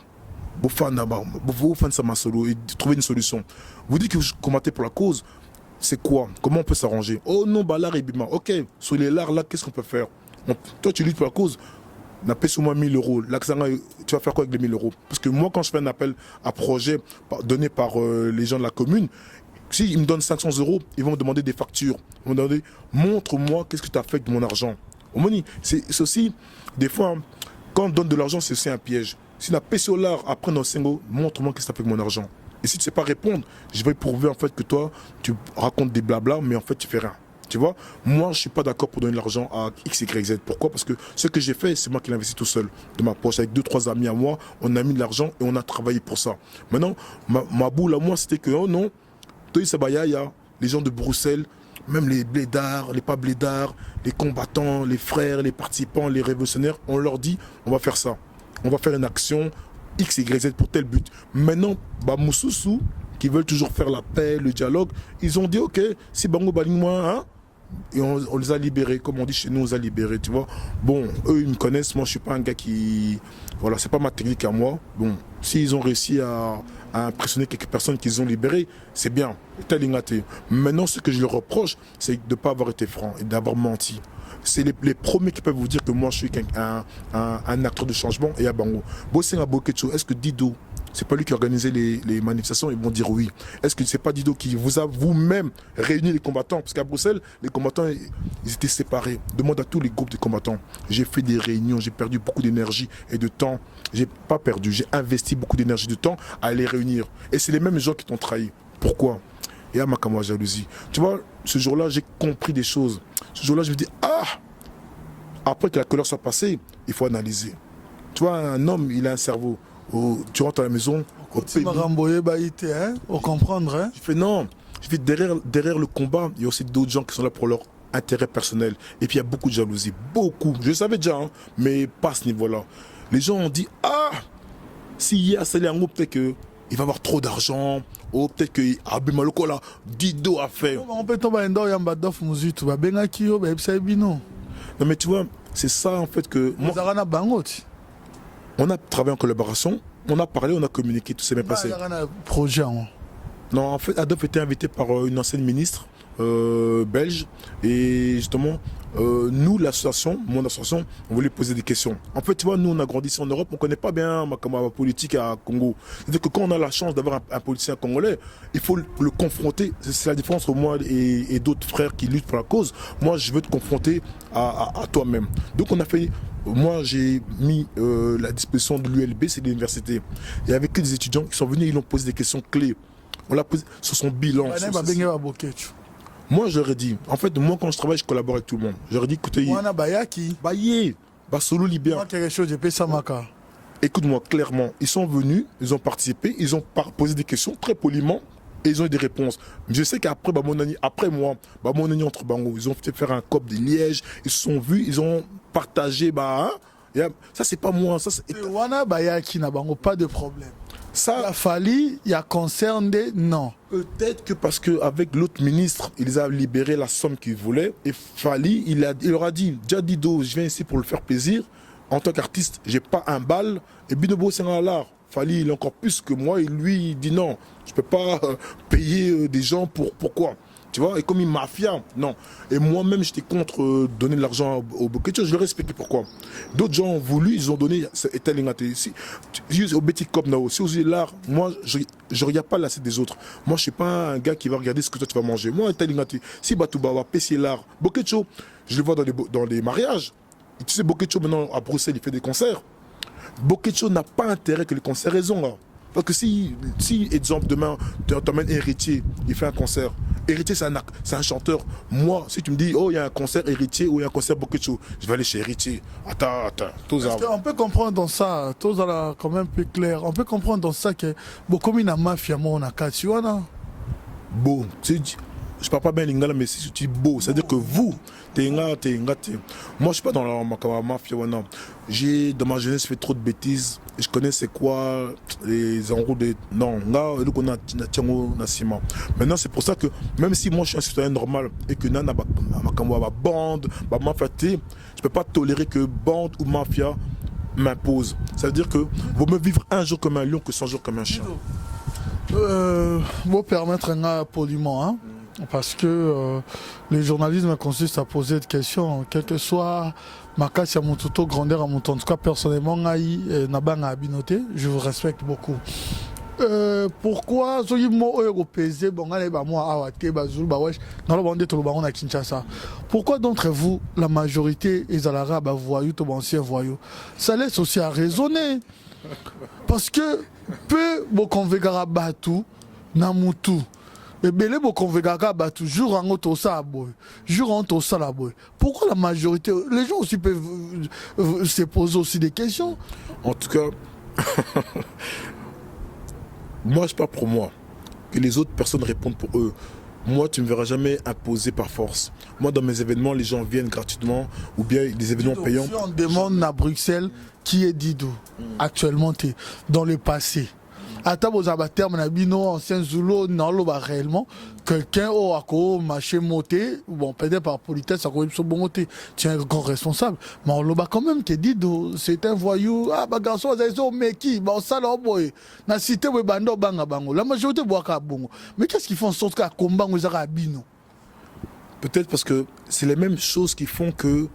[SPEAKER 1] vous et trouver une solution. Vous dites que vous combattez pour la cause, c'est quoi? Comment on peut s'arranger? Oh non, l'art et bima. Ok, sur les lards là, qu'est-ce qu'on peut faire? Toi, tu luttes pour la cause, on appelle sur moi 1000 euros. Là, tu vas faire quoi avec les 1000 euros? Parce que moi, quand je fais un appel à projet donné par les gens de la commune, s'ils me donnent 500 euros, ils vont me demander des factures. Ils vont me demander, montre-moi qu'est-ce que tu as fait avec mon argent. C'est aussi, des fois, quand on donne de l'argent, c'est aussi un piège. Si la PCO après nos single, montre-moi qu'est-ce que tu as fait avec mon argent. Et si tu ne sais pas répondre, je vais prouver en fait que toi, tu racontes des blabla, mais en fait, tu fais rien. Tu vois, moi, je ne suis pas d'accord pour donner de l'argent à X, Y, Z. Pourquoi? Parce que ce que j'ai fait, c'est moi qui l'ai investi tout seul, de ma poche. Avec 2-3 amis à moi, on a mis de l'argent et on a travaillé pour ça. Maintenant, ma boule à moi, c'était que, oh non, Toi Sabaya, il y a les gens de Bruxelles, même les blédards, les pas blédards, les combattants, les frères, les participants, les révolutionnaires, on leur dit, on va faire ça. On va faire une action X, Y, Z pour tel but. Maintenant, Moussoussou, qui veulent toujours faire la paix, le dialogue, ils ont dit, ok, si Bango Balingmoin, hein, et on les a libérés, comme on dit chez nous, on les a libérés, tu vois. Bon, eux, ils me connaissent, moi, je suis pas un gars qui... Voilà, c'est pas ma technique à moi. Bon, s'ils ont réussi à impressionner quelques personnes qu'ils ont libérées, c'est bien. Maintenant, ce que je leur reproche, c'est de ne pas avoir été franc et d'avoir menti. C'est les premiers qui peuvent vous dire que moi, je suis un acteur de changement et à Bango. Est-ce que Dido, c'est pas lui qui a organisé les manifestations? Ils vont dire oui. Est-ce que c'est pas Dido qui vous a vous-même réuni les combattants? Parce qu'à Bruxelles, les combattants, ils étaient séparés. Demande à tous les groupes de combattants. J'ai fait des réunions, j'ai perdu beaucoup d'énergie et de temps. J'ai pas perdu, j'ai investi beaucoup d'énergie et de temps à les réunir. Et c'est les mêmes gens qui t'ont trahi. Pourquoi? Et à ma jalousie. Tu vois, ce jour-là, j'ai compris des choses. Ce jour-là, je me dis, ah! Après que la colère soit passée, il faut analyser. Tu vois, un homme, il a un cerveau. Tu rentres à la maison, au
[SPEAKER 2] Tu m'as
[SPEAKER 1] pays,
[SPEAKER 2] ramboyé, baïté, hein, au comprendre, hein.
[SPEAKER 1] je fais non. Je fais derrière le combat, il y a aussi d'autres gens qui sont là pour leur intérêt personnel. Et puis il y a beaucoup de jalousie, beaucoup. Je le savais déjà, hein, mais pas à ce niveau-là. Les gens ont dit, ah, s'il y a Saliango, peut-être qu'il va avoir trop d'argent. Ou peut-être que Abimaloko là, Dido a fait.
[SPEAKER 2] On peut tomber dans un badof musique, tu vas bien à qui, ben c'est bino.
[SPEAKER 1] Non mais tu vois, c'est ça en fait que moi,
[SPEAKER 2] Vous avez un bangote.
[SPEAKER 1] on a travaillé en collaboration, on a parlé, on a communiqué, tout s'est bien passé.
[SPEAKER 2] Vous avez un projet.
[SPEAKER 1] Non, en fait, Adolphe était invité par une ancienne ministre belge. Et justement, nous, l'association, mon association, on voulait poser des questions. En fait, tu vois, nous, on a grandi ici en Europe, on ne connaît pas bien ma politique à Congo. C'est-à-dire que quand on a la chance d'avoir un politicien congolais, il faut le confronter. C'est la différence entre moi et d'autres frères qui luttent pour la cause. Moi, je veux te confronter à toi-même. Donc, on a fait... Moi, j'ai mis la disposition de l'ULB, c'est l'université. Il y avait que des étudiants qui sont venus, ils ont posé des questions clés. On l'a posé sur son bilan. Moi, je leur ai dit, en fait, moi, quand je travaille, je collabore avec tout le monde. Je leur ai dit, écoutez, Basolo Libya. Écoute-moi, clairement, ils sont venus, ils ont participé, ils ont posé des questions très poliment et ils ont eu des réponses. Je sais qu'après, après moi, entre Bango, ils ont fait faire un COP de Liège, ils se sont vus, ils ont partagé, ça, c'est pas moi. Ça,
[SPEAKER 2] pas de problème.
[SPEAKER 1] Ça,
[SPEAKER 2] il a fallu, il y a concerné, non.
[SPEAKER 1] Peut-être que parce qu'avec l'autre ministre, ils ont libéré la somme qu'ils voulaient. Et Fali, il leur a dit, Dido, je viens ici pour le faire plaisir. En tant qu'artiste, j'ai pas un bal. Et Binobo, c'est un l'art. Fali, il est encore plus que moi. Et lui, il dit non, je peux pas payer des gens pourquoi. Tu vois, et comme une mafia, non. Et moi-même, j'étais contre donner de l'argent au Bokecho, je leur ai expliqué pourquoi. D'autres gens ont voulu, ils ont donné, au Betty Cop, si vous avez l'art, moi, je ne regarde pas l'assiette des autres. Moi, je ne suis pas un gars qui va regarder ce que toi tu vas manger. Moi, si Batouba va pêcher l'art, Bokecho, je le vois dans les mariages. Et tu sais, Bokecho, maintenant, à Bruxelles, il fait des concerts. Bokecho n'a pas intérêt que les concerts raison, là. Parce que si exemple, demain, tu emmènes Héritier, il fait un concert. Héritier, c'est un chanteur. Moi, si tu me dis, oh, il y a un concert Héritier ou il y a un concert Bokecho, je vais aller chez Héritier. Attends.
[SPEAKER 2] On peut comprendre dans ça, tout ça quand même plus clair. On peut comprendre dans ça que, comme une mafia, on a Katiwana.
[SPEAKER 1] Bon, je ne parle pas bien lingala, mais si tu dis beau, c'est-à-dire que vous, moi, je ne suis pas dans la mafia. Dans ma jeunesse, fait trop de bêtises. Je connais c'est quoi les enroues de... Non, là, on a Nassima. Maintenant, c'est pour ça que même si moi, je suis un citoyen normal et que Nana, ma bande, ma mafia, je ne peux pas tolérer que bande ou mafia m'impose. Ça veut dire que vaut mieux vivre un jour comme un lion que 100 jours comme un chien.
[SPEAKER 2] Vous permettre un poliment, hein? Parce que le journalisme consiste à poser des questions, quel que soit ma casse à mon tout grandeur à mon temps. En tout cas, personnellement, je vous respecte beaucoup. Pourquoi pourquoi d'entre vous, la majorité est à l'arabe voyou, tout ancien voyou? Ça laisse aussi à raisonner. Parce que peu de convégara batou, namutu. Et belé bo convégara batou, jour en auto ça boy, jour en auto ça la boy. Pourquoi la majorité, les gens aussi peuvent se poser aussi des questions.
[SPEAKER 1] En tout cas, moi je parle pour moi, que les autres personnes répondent pour eux. Moi, tu ne me verras jamais imposer par force. Moi, dans mes événements, les gens viennent gratuitement ou bien des événements payants.
[SPEAKER 2] Si on demande à Bruxelles qui est Dido, actuellement, dans le passé. Attends, vous avez terme Nabino, ancien Zulu, non, réellement, quelqu'un a marché monté, bon, peut-être par politesse, ça a bon monté, tu es un grand responsable. Mais on l'a quand même, qui dit, c'est un voyou, garçon, mais qui, bon, ça, là, boy, na cité, oui, bando, banga, bango, la majorité, boit qu'à bongo. Mais qu'est-ce qu'ils font en sorte qu'à combat, vous avez Bino?
[SPEAKER 1] Peut-être parce que c'est les mêmes choses qui font que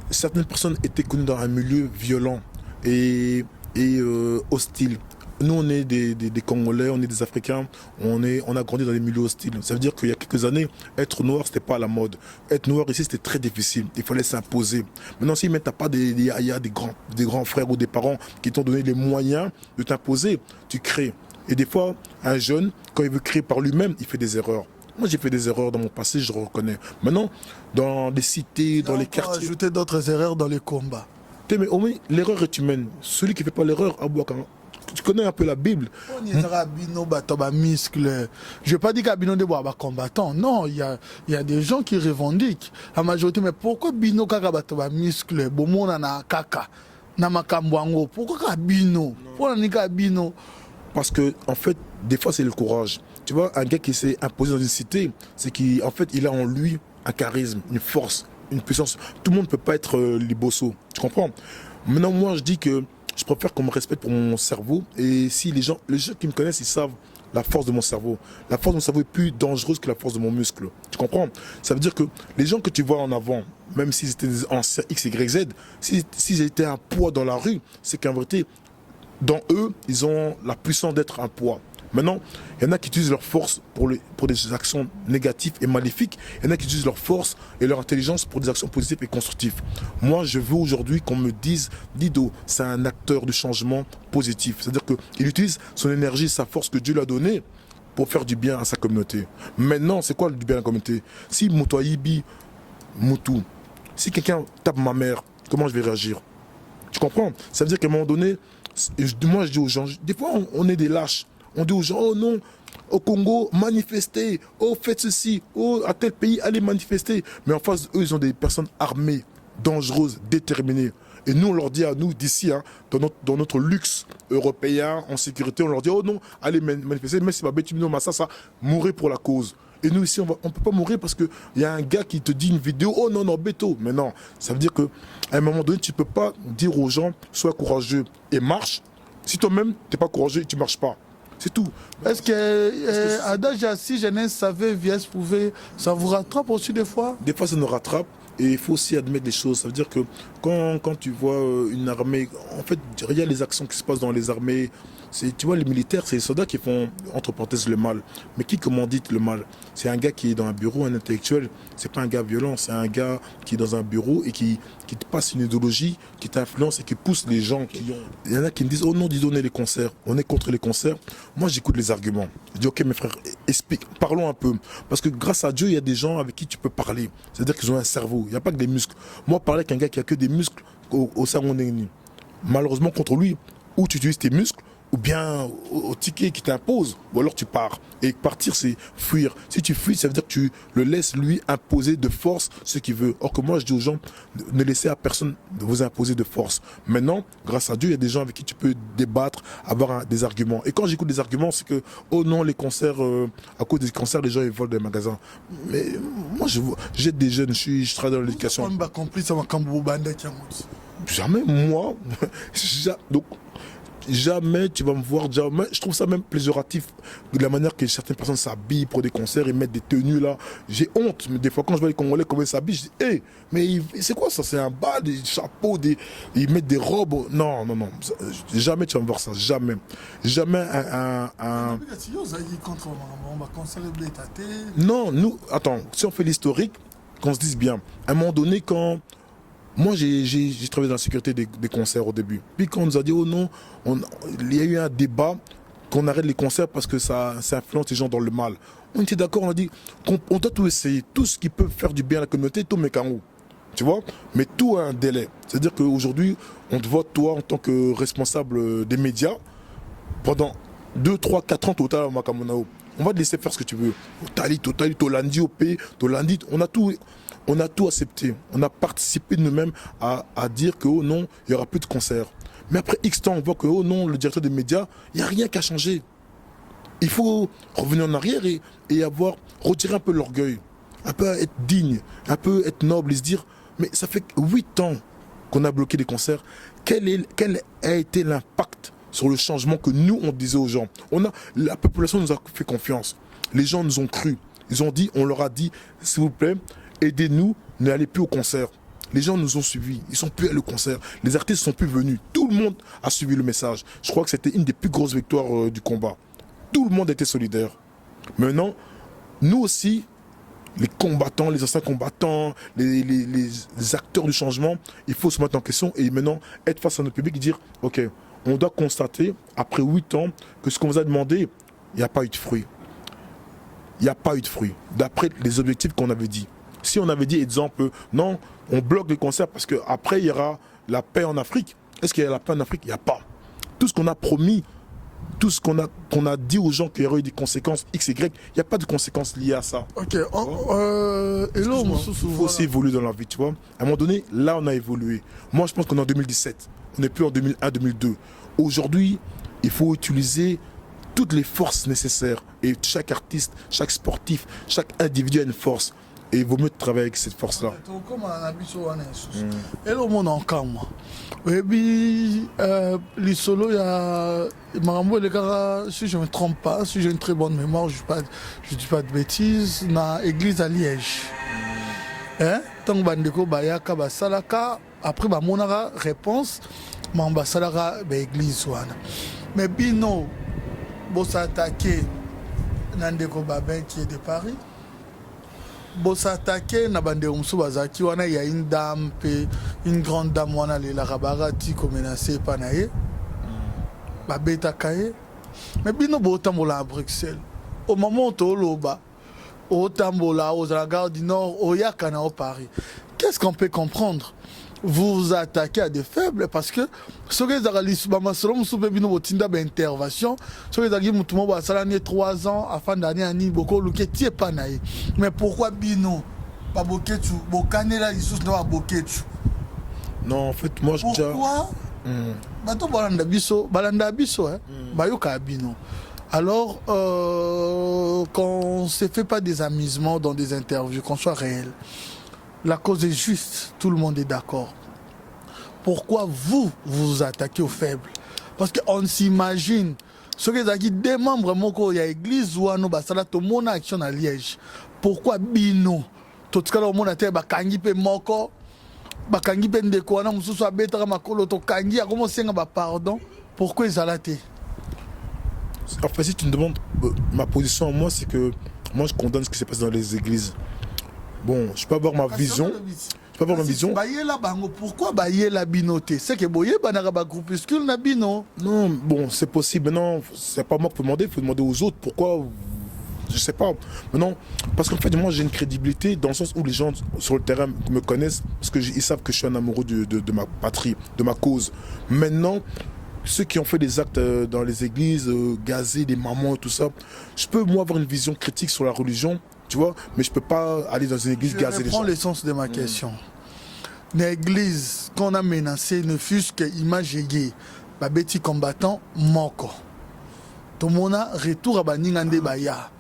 [SPEAKER 1] certaines personnes étaient connues dans un milieu violent et hostile. Nous, on est des Congolais, on est des Africains, on a grandi dans des milieux hostiles. Ça veut dire qu'il y a quelques années, être noir, c'était pas à la mode. Être noir ici, c'était très difficile. Il fallait s'imposer. Maintenant, si tu n'as pas des grands frères ou des parents qui t'ont donné les moyens de t'imposer, tu crées. Et des fois, un jeune, quand il veut créer par lui-même, il fait des erreurs. Moi, j'ai fait des erreurs dans mon passé, je le reconnais. Maintenant, dans les cités, dans les quartiers...
[SPEAKER 2] ajouter d'autres erreurs dans les combats.
[SPEAKER 1] Mais au moins, l'erreur est humaine. Celui qui ne fait pas l'erreur, tu connais un peu la Bible.
[SPEAKER 2] Je ne vais pas dire qu'Abino de bois combattant. Non, il y a des gens qui revendiquent. La majorité, mais pourquoi Bino kaka batoba muscle, bomo na kaka, na makambwango, pourquoi Bino? Pourquoi nika Bino?
[SPEAKER 1] Parce que, en fait, des fois, c'est le courage. Tu vois, un gars qui s'est imposé dans une cité, c'est qu'en fait, il a en lui un charisme, une force, une puissance. Tout le monde ne peut pas être libosso. Tu comprends? Maintenant, moi, je dis que je préfère qu'on me respecte pour mon cerveau. Et si les gens qui me connaissent, ils savent la force de mon cerveau. La force de mon cerveau est plus dangereuse que la force de mon muscle. Tu comprends? Ça veut dire que les gens que tu vois en avant, même s'ils étaient des anciens X, Y, Z, s'ils étaient un poids dans la rue, c'est qu'en vérité, dans eux, ils ont la puissance d'être un poids. Maintenant, il y en a qui utilisent leur force pour des actions négatives et maléfiques. Il y en a qui utilisent leur force et leur intelligence pour des actions positives et constructives. Moi, je veux aujourd'hui qu'on me dise, Dido, c'est un acteur du changement positif. C'est-à-dire qu'il utilise son énergie, sa force que Dieu lui a donnée pour faire du bien à sa communauté. Maintenant, c'est quoi du bien à la communauté? Si Moutoyibi, Moutou, si quelqu'un tape ma mère, comment je vais réagir? Tu comprends? Ça veut dire qu'à un moment donné, moi je dis aux gens, des fois on est des lâches. On dit aux gens, oh non, au Congo, manifestez, oh faites ceci, oh à tel pays, allez manifester. Mais en face, eux, ils ont des personnes armées, dangereuses, déterminées. Et nous, on leur dit à nous, d'ici, hein, dans notre luxe européen, en sécurité, on leur dit, oh non, allez manifester, mais c'est pas bête, ça, mourir pour la cause. Et nous, ici, on ne peut pas mourir parce qu'il y a un gars qui te dit une vidéo, oh non, non, béto. Mais non, ça veut dire qu'à un moment donné, tu ne peux pas dire aux gens, sois courageux et marche. Si toi-même, tu n'es pas courageux et tu ne marches pas. C'est tout.
[SPEAKER 2] Est-ce que adage si jeunesse savait, vieillesse pouvait, ça vous rattrape aussi des fois?
[SPEAKER 1] Des fois, ça nous rattrape. Et il faut aussi admettre des choses. Ça veut dire que quand tu vois une armée, en fait, il y a les actions qui se passent dans les armées. Tu vois, les militaires, c'est les soldats qui font, entre parenthèses, le mal. Mais qui commandite le mal? C'est un gars qui est dans un bureau, un intellectuel. C'est pas un gars violent, c'est un gars qui est dans un bureau et qui te passe une idéologie, qui t'influence et qui pousse les gens. Il y en a qui me disent, oh non, dis donner les concerts. On est contre les concerts. Moi, j'écoute les arguments. Je dis, ok, mes frères, explique, parlons un peu. Parce que grâce à Dieu, il y a des gens avec qui tu peux parler. C'est-à-dire qu'ils ont un cerveau. Il n'y a pas que des muscles. Moi, parler avec un gars qui a que des muscles au cerveau néni. Malheureusement, contre lui, ou tu utilises tes muscles, ou bien au ticket qui t'impose, ou alors tu pars. Et partir, c'est fuir. Si tu fuis, ça veut dire que tu le laisses lui imposer de force ce qu'il veut. Or que moi, je dis aux gens, ne laissez à personne de vous imposer de force. Maintenant, grâce à Dieu, il y a des gens avec qui tu peux débattre, avoir des arguments. Et quand j'écoute des arguments, c'est que, oh non, les concerts, à cause des concerts, les gens ils volent des magasins. Mais moi, j'aide des jeunes, je travaille dans l'éducation. Jamais, moi. Donc, jamais tu vas me voir, jamais. Je trouve ça même plaisiratif de la manière que certaines personnes s'habillent pour des concerts, ils mettent des tenues là. J'ai honte, mais des fois quand je vois les Congolais comment ils s'habillent, je dis, hé, mais c'est quoi ça? C'est un bas, des chapeaux, ils mettent des robes. Non, non, non. Jamais tu vas me voir ça, jamais. Jamais un... Non, nous, attends, si on fait l'historique, qu'on se dise bien, à un moment donné, quand... Moi, j'ai travaillé dans la sécurité des concerts au début. Puis quand on nous a dit, oh non, il y a eu un débat qu'on arrête les concerts parce que ça influence les gens dans le mal. On était d'accord, on a dit qu'on doit tout essayer. Tout ce qui peut faire du bien à la communauté, tout met en haut. Tu vois? Mais tout a un délai. C'est-à-dire qu'aujourd'hui, on te vote, toi, en tant que responsable des médias, pendant 2, 3, 4 ans total à Makamonao. On va te laisser faire ce que tu veux. Tolandi, OP, Tolandi, on a tout accepté. On a participé de nous-mêmes à dire que, oh non, il n'y aura plus de concerts. Mais après X temps, on voit que, oh non, le directeur des médias, il n'y a rien qu'à changer. Il faut revenir en arrière et retirer un peu l'orgueil, un peu être digne, un peu être noble et se dire, mais ça fait 8 ans qu'on a bloqué les concerts. Quel a été l'impact sur le changement que nous, on disait aux gens? La population nous a fait confiance. Les gens nous ont cru. Ils ont dit, on leur a dit, s'il vous plaît, aidez-nous, n'allez plus au concert. Les gens nous ont suivis, ils sont plus allés au concert. Les artistes sont plus venus. Tout le monde a suivi le message. Je crois que c'était une des plus grosses victoires du combat. Tout le monde était solidaire. Maintenant, nous aussi, les combattants, les anciens combattants, les acteurs du changement, il faut se mettre en question et maintenant être face à notre public et dire, ok, on doit constater, après 8 ans, que ce qu'on vous a demandé, il n'y a pas eu de fruit. Il n'y a pas eu de fruit, d'après les objectifs qu'on avait dit. Si on avait dit, exemple, non, on bloque les concerts parce qu'après, il y aura la paix en Afrique. Est-ce qu'il y a la paix en Afrique? Il n'y a pas. Tout ce qu'on a promis, tout ce qu'on a dit aux gens qu'il y aurait eu des conséquences X, Y, il n'y a pas de conséquences liées à ça.
[SPEAKER 2] Ok, et là,
[SPEAKER 1] Il faut aussi évoluer dans la vie, tu vois. À un moment donné, là, on a évolué. Moi, je pense qu'on est en 2017. On n'est plus en 2001, 2002. Aujourd'hui, il faut utiliser toutes les forces nécessaires. Et chaque artiste, chaque sportif, chaque individu a une force. Et il vaut mieux travailler avec cette force-là.
[SPEAKER 2] Et là, on est en calme. Et puis, les solos, il y a. Si je ne me trompe pas, si j'ai une très bonne mémoire, je ne dis pas de bêtises, dans l'église à Liège. Hein? Tant que Bandeko Bayaka Basalaka, après, on a réponse, mais Basalaka, l'église. Mais Bino, bon, s'attaquer Nandeko Babin qui est de Paris. Bon, s'attaquer Nabande Bazaki, il y a une dame, une grande dame, la Rabarati, comme menacée Panaye. Babeta Kaye. Mais Bino, bon, tambola à Bruxelles. Au moment où tu es au Tambola, aux Gares du Nord, au Yakana, au Paris. Qu'est-ce qu'on peut comprendre? Vous vous attaquez à des faibles parce que ce que vous avez intervention, ce que vous avez 3 ans afin d'année beaucoup le pas naïf. Mais pourquoi Bino pas boketu bokanela Isus na boketu?
[SPEAKER 1] Non, en fait, moi je dis.
[SPEAKER 2] Pourquoi? Bato balanda biso hein. Bayoka Bino. Alors qu'on ne se fait pas des amusements dans des interviews, qu'on soit réel. La cause est juste, tout le monde est d'accord. Pourquoi vous vous attaquez aux faibles? Parce qu'on s'imagine, ce que qui des membres, il y a l'église ou nous basala tout mon action à Liège. Pourquoi Bino? Tout ce que le monde a été bakangi pe moko, bakangi pe ndeko na mususu abetaka makolo to kangi a commencé à pardon. Pourquoi ils allaient?
[SPEAKER 1] En fait, si tu me demandes ma position, moi, c'est que moi je condamne ce qui se passe dans les églises. Bon, je peux avoir ma vision. Je peux avoir ma vision.
[SPEAKER 2] Pourquoi bailler la binoté? C'est que boyer banara groupuscule na bino.
[SPEAKER 1] Non, bon, c'est possible. Maintenant, c'est pas moi qui peux demander, il faut demander aux autres. Pourquoi? Je sais pas. Maintenant, parce qu'en fait, moi, j'ai une crédibilité dans le sens où les gens sur le terrain me connaissent parce qu'ils savent que je suis un amoureux de ma patrie, de ma cause. Maintenant, ceux qui ont fait des actes dans les églises, gazer des mamans, tout ça, je peux, moi, avoir une vision critique sur la religion. Tu vois, mais je peux pas aller dans une église gazer les gens.
[SPEAKER 2] Je reprends l'essence de ma question. L'église qu'on a menacée ne fût-ce que image gay, babeti combattant moko. Tout le monde retour à Baningande Baya.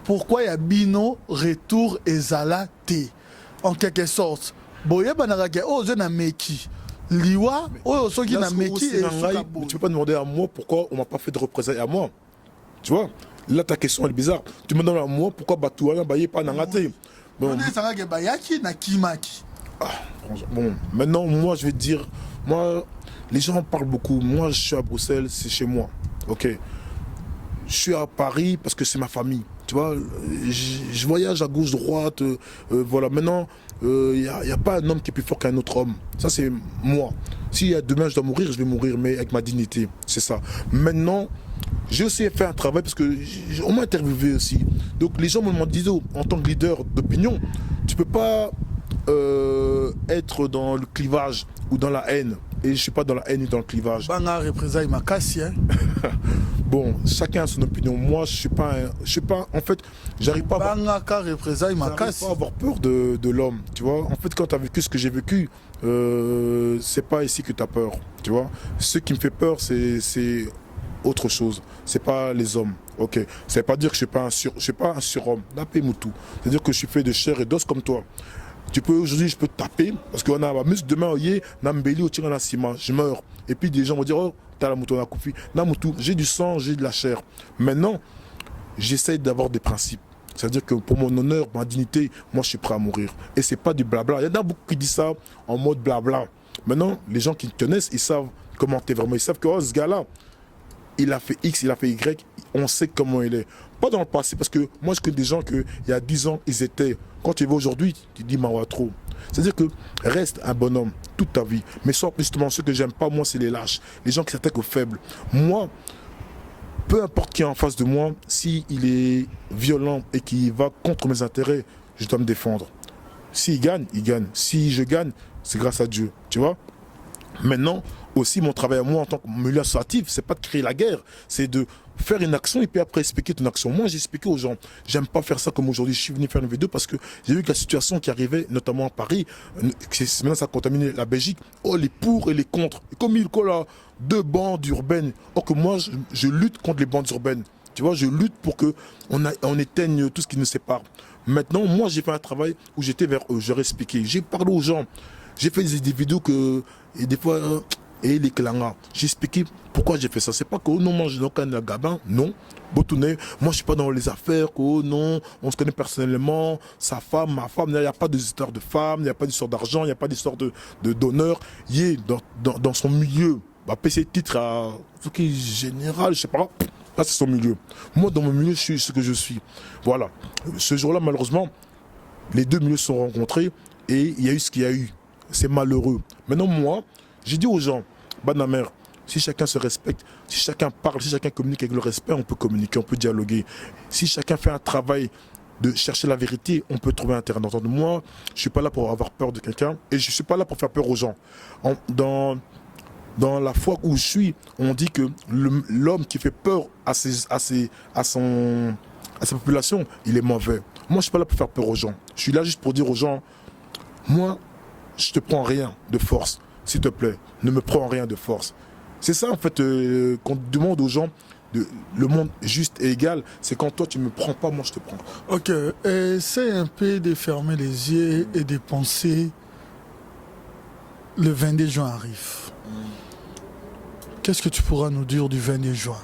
[SPEAKER 2] Pourquoi y a Bino retour et Zala T? En quelque sorte, boye banarake oh je na meki. Liwa oh soki na meki et
[SPEAKER 1] tu peux pas demander à moi pourquoi on m'a pas fait de représailles à moi. Tu vois? Là, ta question elle est bizarre. Tu me demandes à moi pourquoi Batouana Baye pas Nangate. Bon, maintenant, moi, je vais te dire, moi, les gens parlent beaucoup. Moi, je suis à Bruxelles, c'est chez moi. Ok. Je suis à Paris parce que c'est ma famille. Tu vois, je voyage à gauche, droite. Voilà. Maintenant, il n'y a pas un homme qui est plus fort qu'un autre homme. Ça, c'est moi. Si demain je dois mourir, je vais mourir, mais avec ma dignité. C'est ça. Maintenant, j'ai aussi fait un travail parce qu'on m'a interviewé aussi. Donc les gens me demandent, Dido, en tant que leader d'opinion, tu peux pas être dans le clivage ou dans la haine. Et je ne suis pas dans la haine ni dans le clivage.
[SPEAKER 2] Banga représailles ma casse, hein.
[SPEAKER 1] Bon, chacun a son opinion. Moi, je suis pas en fait, j'arrive pas à
[SPEAKER 2] Banga représailles ma casse.
[SPEAKER 1] pas avoir peur de l'homme, tu vois. En fait, quand tu as vécu ce que j'ai vécu, c'est pas ici que tu as peur, tu vois. Ce qui me fait peur, c'est autre chose. C'est pas les hommes. Ok. Ça veut pas dire que je suis pas un surhomme. Napé Moutou. C'est-à-dire que je suis fait de chair et d'os comme toi. Tu peux aujourd'hui, je peux te taper parce qu'on a ma muscle demain, oye, Nambeli au tir en ciment, je meurs. Et puis des gens vont dire oh, t'as la mouton à Koufi. Namoutou, j'ai du sang, j'ai de la chair. Maintenant, j'essaie d'avoir des principes. C'est-à-dire que pour mon honneur, ma dignité, moi je suis prêt à mourir. Et c'est pas du blabla. Il y en a beaucoup qui disent ça en mode blabla. Maintenant, les gens qui te connaissent, ils savent comment t'es vraiment. Ils savent que oh, ce gars-là, il a fait X, il a fait Y, on sait comment il est. Pas dans le passé, parce que moi je connais des gens qu'il y a 10 ans, ils étaient. Quand tu vas aujourd'hui, tu dis Mawa trop. C'est-à-dire que reste un bonhomme toute ta vie. Mais soit justement, ce que j'aime pas, moi, c'est les lâches. Les gens qui s'attaquent aux faibles. Moi, peu importe qui est en face de moi, s'il est violent et qu'il va contre mes intérêts, je dois me défendre. S'il gagne, il gagne. Si je gagne, c'est grâce à Dieu. Tu vois? Maintenant, aussi, mon travail à moi en tant que milieu associatif, c'est pas de créer la guerre, c'est de faire une action et puis après expliquer ton action. Moi, j'ai expliqué aux gens, j'aime pas faire ça comme aujourd'hui. Je suis venu faire une vidéo parce que j'ai vu que la situation qui arrivait, notamment à Paris, maintenant ça a contaminé la Belgique. Oh, les pour et les contre. Et comme il colle à 2 bandes urbaines. Or que moi, je lutte contre les bandes urbaines. Tu vois, je lutte pour que on éteigne tout ce qui nous sépare. Maintenant, moi, j'ai fait un travail où j'étais vers eux, j'ai expliqué, j'ai parlé aux gens. J'ai fait des vidéos que, et des fois, et les clangars. J'ai expliqué pourquoi j'ai fait ça. C'est pas que, oh non, moi je n'ai aucun gabin, non. Botouné, moi je suis pas dans les affaires, que, oh non, on se connaît personnellement, sa femme, ma femme, il n'y a pas d'histoire de femme, il n'y a pas d'histoire d'argent, il n'y a pas d'histoire d'honneur. Il est dans son milieu, bah, PC titre à ce qui est général, je sais pas. Là, c'est son milieu. Moi, dans mon milieu, je suis ce que je suis. Voilà. Ce jour-là, malheureusement, les deux milieux se sont rencontrés et il y a eu ce qu'il y a eu. C'est malheureux. Maintenant, moi, j'ai dit aux gens, Banamer, si chacun se respecte, si chacun parle, si chacun communique avec le respect, on peut communiquer, on peut dialoguer. Si chacun fait un travail de chercher la vérité, on peut trouver un terrain d'entente. Moi, je ne suis pas là pour avoir peur de quelqu'un et je ne suis pas là pour faire peur aux gens. Dans la foi où je suis, on dit que l'homme qui fait peur à sa population, il est mauvais. Moi, je ne suis pas là pour faire peur aux gens. Je suis là juste pour dire aux gens, moi, je te prends rien de force, s'il te plaît. Ne me prends rien de force. C'est ça, en fait, qu'on demande aux gens, le monde juste et égal, c'est quand toi, tu ne me prends pas, moi, je te prends.
[SPEAKER 2] Ok, essaie un peu de fermer les yeux et de penser, le 22 juin arrive. Qu'est-ce que tu pourras nous dire du 22 juin?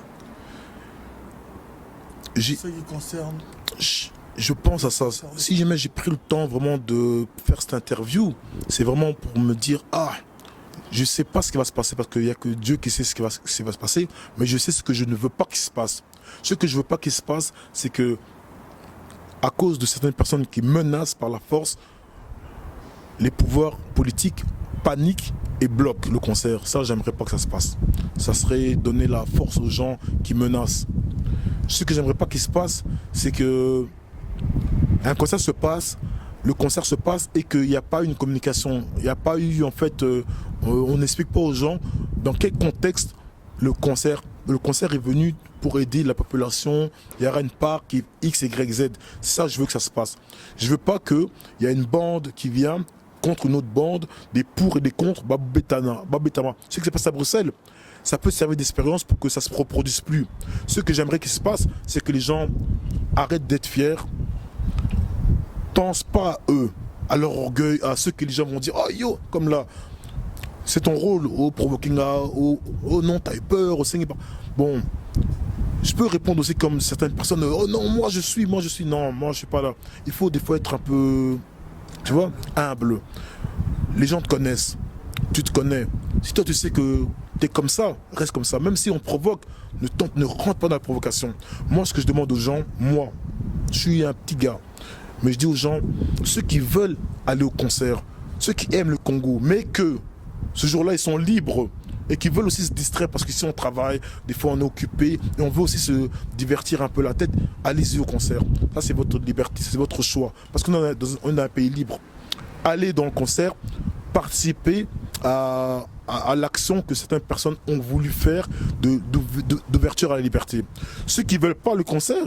[SPEAKER 2] Ce qui concerne...
[SPEAKER 1] Je pense à ça. Si jamais j'ai pris le temps vraiment de faire cette interview, c'est vraiment pour me dire, je ne sais pas ce qui va se passer parce qu'il n'y a que Dieu qui sait ce qui va se passer, mais je sais ce que je ne veux pas qu'il se passe. Ce que je ne veux pas qu'il se passe, c'est que à cause de certaines personnes qui menacent par la force, les pouvoirs politiques paniquent et bloquent le concert. Ça, j'aimerais pas que ça se passe. Ça serait donner la force aux gens qui menacent. Ce que j'aimerais pas qu'il se passe, c'est que un concert se passe, le concert se passe et qu'il n'y a pas une communication. Il n'y a pas eu, en fait, on n'explique pas aux gens dans quel contexte le concert est venu pour aider la population. Il y aura une part qui est X, Y, Z. Ça, je veux que ça se passe. Je veux pas qu'il y ait une bande qui vient contre une autre bande, des pour et des contre, Babetama. Ce qui s'est passé à Bruxelles, ça peut servir d'expérience pour que ça ne se reproduise plus. Ce que j'aimerais qu'il se passe, c'est que les gens arrêtent d'être fiers, pensent pas à eux, à leur orgueil, à ceux que les gens vont dire, oh yo, comme là, c'est ton rôle, oh provoking, oh non, t'as eu peur, oh Seigneur. Bon, je peux répondre aussi comme certaines personnes, oh non, moi je suis, non, moi je suis pas là. Il faut des fois être un peu, tu vois, humble. Les gens te connaissent, tu te connais. Si toi tu sais que t'es comme ça, reste comme ça. Même si on provoque, ne rentre pas dans la provocation. Moi, ce que je demande aux gens, moi, je suis un petit gars, mais je dis aux gens, ceux qui veulent aller au concert, ceux qui aiment le Congo, mais que ce jour-là, ils sont libres et qui veulent aussi se distraire parce qu'ici on travaille, des fois on est occupé et on veut aussi se divertir un peu la tête, allez-y au concert. Ça, c'est votre liberté, c'est votre choix. Parce qu'on est dans un pays libre. Allez dans le concert, participer à l'action que certaines personnes ont voulu faire d'ouverture à la liberté. Ceux qui ne veulent pas le concert,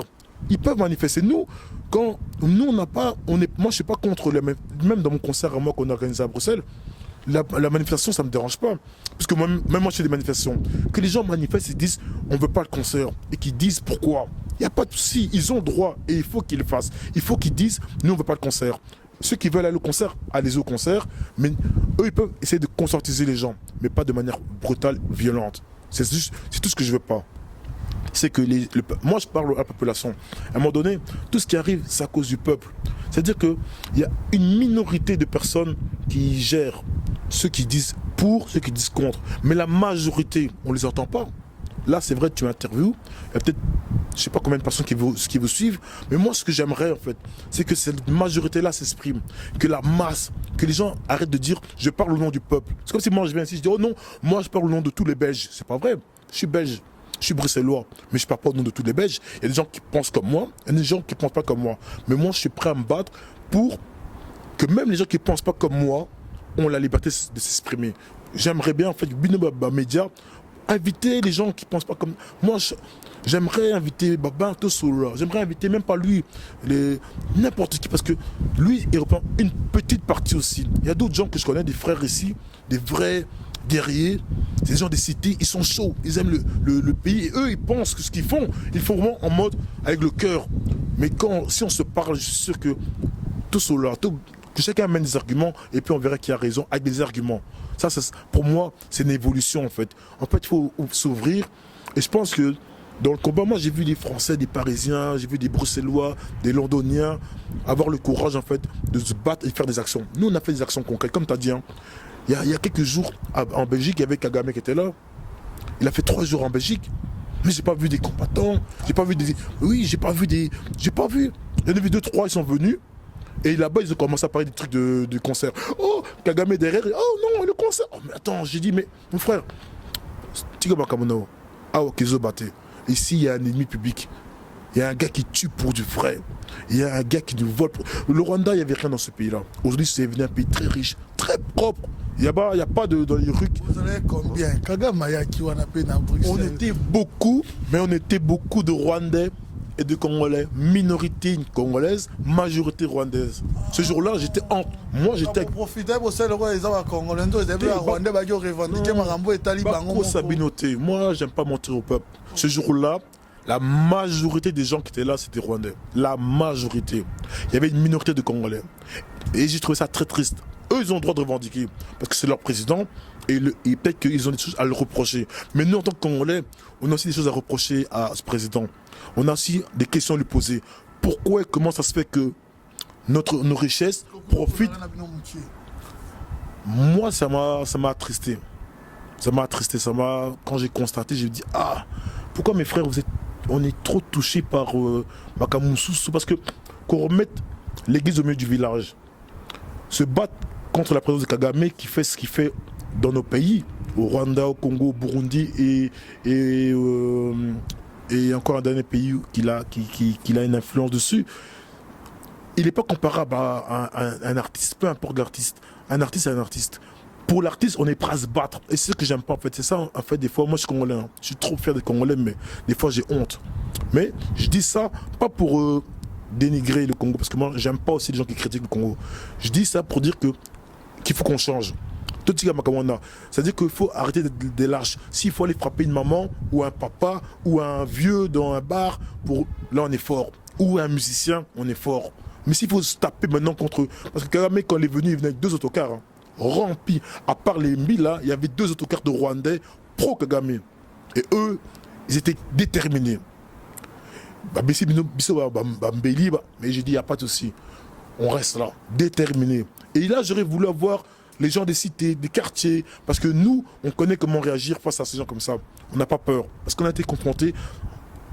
[SPEAKER 1] ils peuvent manifester. Nous, on n'a pas, moi je ne suis pas contre, même dans mon concert à moi qu'on a organisé à Bruxelles, la manifestation ça ne me dérange pas. Parce que même moi je fais des manifestations. Que les gens manifestent et disent on ne veut pas le concert et qu'ils disent pourquoi. Il n'y a pas de souci, ils ont le droit et il faut qu'ils le fassent. Il faut qu'ils disent nous on ne veut pas le concert. Ceux qui veulent aller au concert, allez au concert, mais eux ils peuvent essayer de conscientiser les gens, mais pas de manière brutale, violente. C'est tout ce que je veux pas. C'est que moi je parle à la population. À un moment donné, tout ce qui arrive, c'est à cause du peuple. C'est-à-dire qu'il y a une minorité de personnes qui gèrent ceux qui disent pour, ceux qui disent contre. Mais la majorité, on ne les entend pas. Là, c'est vrai, tu interviews, il y a peut-être, je ne sais pas combien de personnes qui vous suivent, mais moi, ce que j'aimerais, en fait, c'est que cette majorité-là s'exprime, que la masse, que les gens arrêtent de dire « je parle au nom du peuple ». C'est comme si moi, je viens ici, je dis « oh non, moi, je parle au nom de tous les Belges ». C'est pas vrai, je suis belge, je suis bruxellois, mais je ne parle pas au nom de tous les Belges. Il y a des gens qui pensent comme moi, il y a des gens qui ne pensent pas comme moi. Mais moi, je suis prêt à me battre pour que même les gens qui ne pensent pas comme moi ont la liberté de s'exprimer. j'aimerais bien, en fait, Bino Média, inviter les gens qui ne pensent pas comme moi. J'aimerais inviter Baba Tosola, j'aimerais inviter même pas lui, n'importe qui, parce que lui, il reprend une petite partie aussi. Il y a d'autres gens que je connais, des frères ici, des vrais guerriers, des gens des cités, ils sont chauds, ils aiment le pays, et eux, ils pensent que ce qu'ils font vraiment en mode avec le cœur. Mais si on se parle, je suis sûr que Tosola, que chacun amène des arguments, et puis on verra qui a raison avec des arguments. Ça, pour moi, c'est une évolution, en fait. En fait, il faut s'ouvrir, et je pense que dans le combat, moi j'ai vu des Français, des Parisiens, j'ai vu des Bruxellois, des Londoniens avoir le courage en fait de se battre et faire des actions. Nous on a fait des actions concrètes, comme tu as dit. Hein. Il y a quelques jours en Belgique, il y avait Kagame qui était là. Il a fait 3 jours en Belgique. Mais j'ai pas vu des combattants, j'ai pas vu des. Oui, j'ai pas vu des. J'ai pas vu. Il y en a vu 2, 3, ils sont venus. Et là-bas, ils ont commencé à parler des trucs de concert. Oh, Kagame derrière. Oh non, le concert. Oh, mais attends, j'ai dit, mais mon frère, Tigaba Kamono, Kizo Bate. Ici, il y a un ennemi public. Il y a un gars qui tue pour du vrai. Il y a un gars qui nous vole. Le Rwanda, il n'y avait rien dans ce pays-là. Aujourd'hui, c'est devenu un pays très riche, très propre. Il n'y a pas dans les rues.
[SPEAKER 2] Vous avez combien Kagame Mayaki Wanapé dans Bruxelles.
[SPEAKER 1] On était beaucoup, mais on était beaucoup de Rwandais et de Congolais. Minorité congolaise, majorité rwandaise. Ce jour-là, j'étais en. Moi, j'étais.
[SPEAKER 2] Profiter pour ça, le roi, ils ont Congolais, ils ont Rwandais, ils ont revendiqué Marambo et Taliban.
[SPEAKER 1] Moi, j'aime pas mentir au peuple. Ce jour-là, la majorité des gens qui étaient là, c'était Rwandais. La majorité. Il y avait une minorité de Congolais. Et j'ai trouvé ça très triste. Eux, ils ont le droit de revendiquer. Parce que c'est leur président. Et peut-être qu'ils ont des choses à le reprocher. Mais nous, en tant que Congolais, on a aussi des choses à reprocher à ce président. On a aussi des questions à lui poser. Pourquoi et comment ça se fait que nos richesses profitent. Moi, ça m'a attristé. Ça m'a attristé. Quand j'ai constaté, j'ai dit, pourquoi mes frères, on est trop touchés par Makamousou, parce que qu'on remette l'église au milieu du village. Se battre contre la présence de Kagame qui fait ce qu'il fait dans nos pays, au Rwanda, au Congo, au Burundi et encore un dernier pays qu'il a une influence dessus. Il n'est pas comparable à un artiste, peu importe l'artiste. Un artiste, c'est un artiste. Pour l'artiste, on est prêt à se battre. Et c'est ce que j'aime pas en fait. C'est ça, en fait, des fois, moi je suis Congolais. Hein. Je suis trop fier des Congolais, mais des fois j'ai honte. Mais je dis ça pas pour dénigrer le Congo, parce que moi j'aime pas aussi les gens qui critiquent le Congo. Je dis ça pour dire qu'il faut qu'on change. C'est-à-dire qu'il faut arrêter d'être des lâches. S'il faut aller frapper une maman, ou un papa, ou un vieux dans un bar, là on est fort. Ou un musicien, on est fort. Mais s'il faut se taper maintenant contre eux, parce que Kagame, quand il est venu, il venait avec 2 autocars. Hein. Rempli. À part les Mbila, il y avait 2 autocars de Rwandais pro-Kagame. Et eux, ils étaient déterminés. Mais j'ai dit, il n'y a pas de souci. On reste là, déterminés. Et là, j'aurais voulu avoir les gens des cités, des quartiers, parce que nous, on connaît comment réagir face à ces gens comme ça. On n'a pas peur. Parce qu'on a été confrontés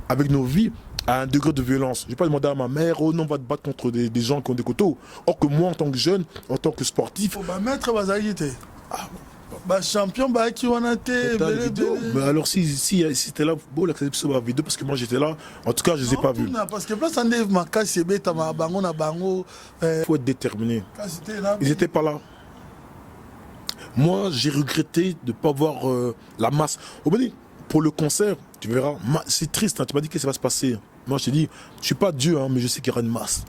[SPEAKER 1] avec nos vies à un degré de violence. Je n'ai pas demandé à ma mère, oh non, on va te battre contre des gens qui ont des couteaux. Or que moi, en tant que jeune, en tant que sportif...
[SPEAKER 2] maître Bazagité. Champion, qui on a été.
[SPEAKER 1] Mais alors, si t'es là, bon, la vidéo, parce que moi j'étais là, en tout cas, je ne les ai pas vus.
[SPEAKER 2] Parce que place, on est ma casse,
[SPEAKER 1] il faut être déterminé. Ils n'étaient pas là. Moi, j'ai regretté de ne pas voir la masse. Pour le concert, tu verras, c'est triste, hein, tu m'as dit que ça va se passer. Moi, je t'ai dit, je ne suis pas Dieu, hein, mais je sais qu'il y aura une masse.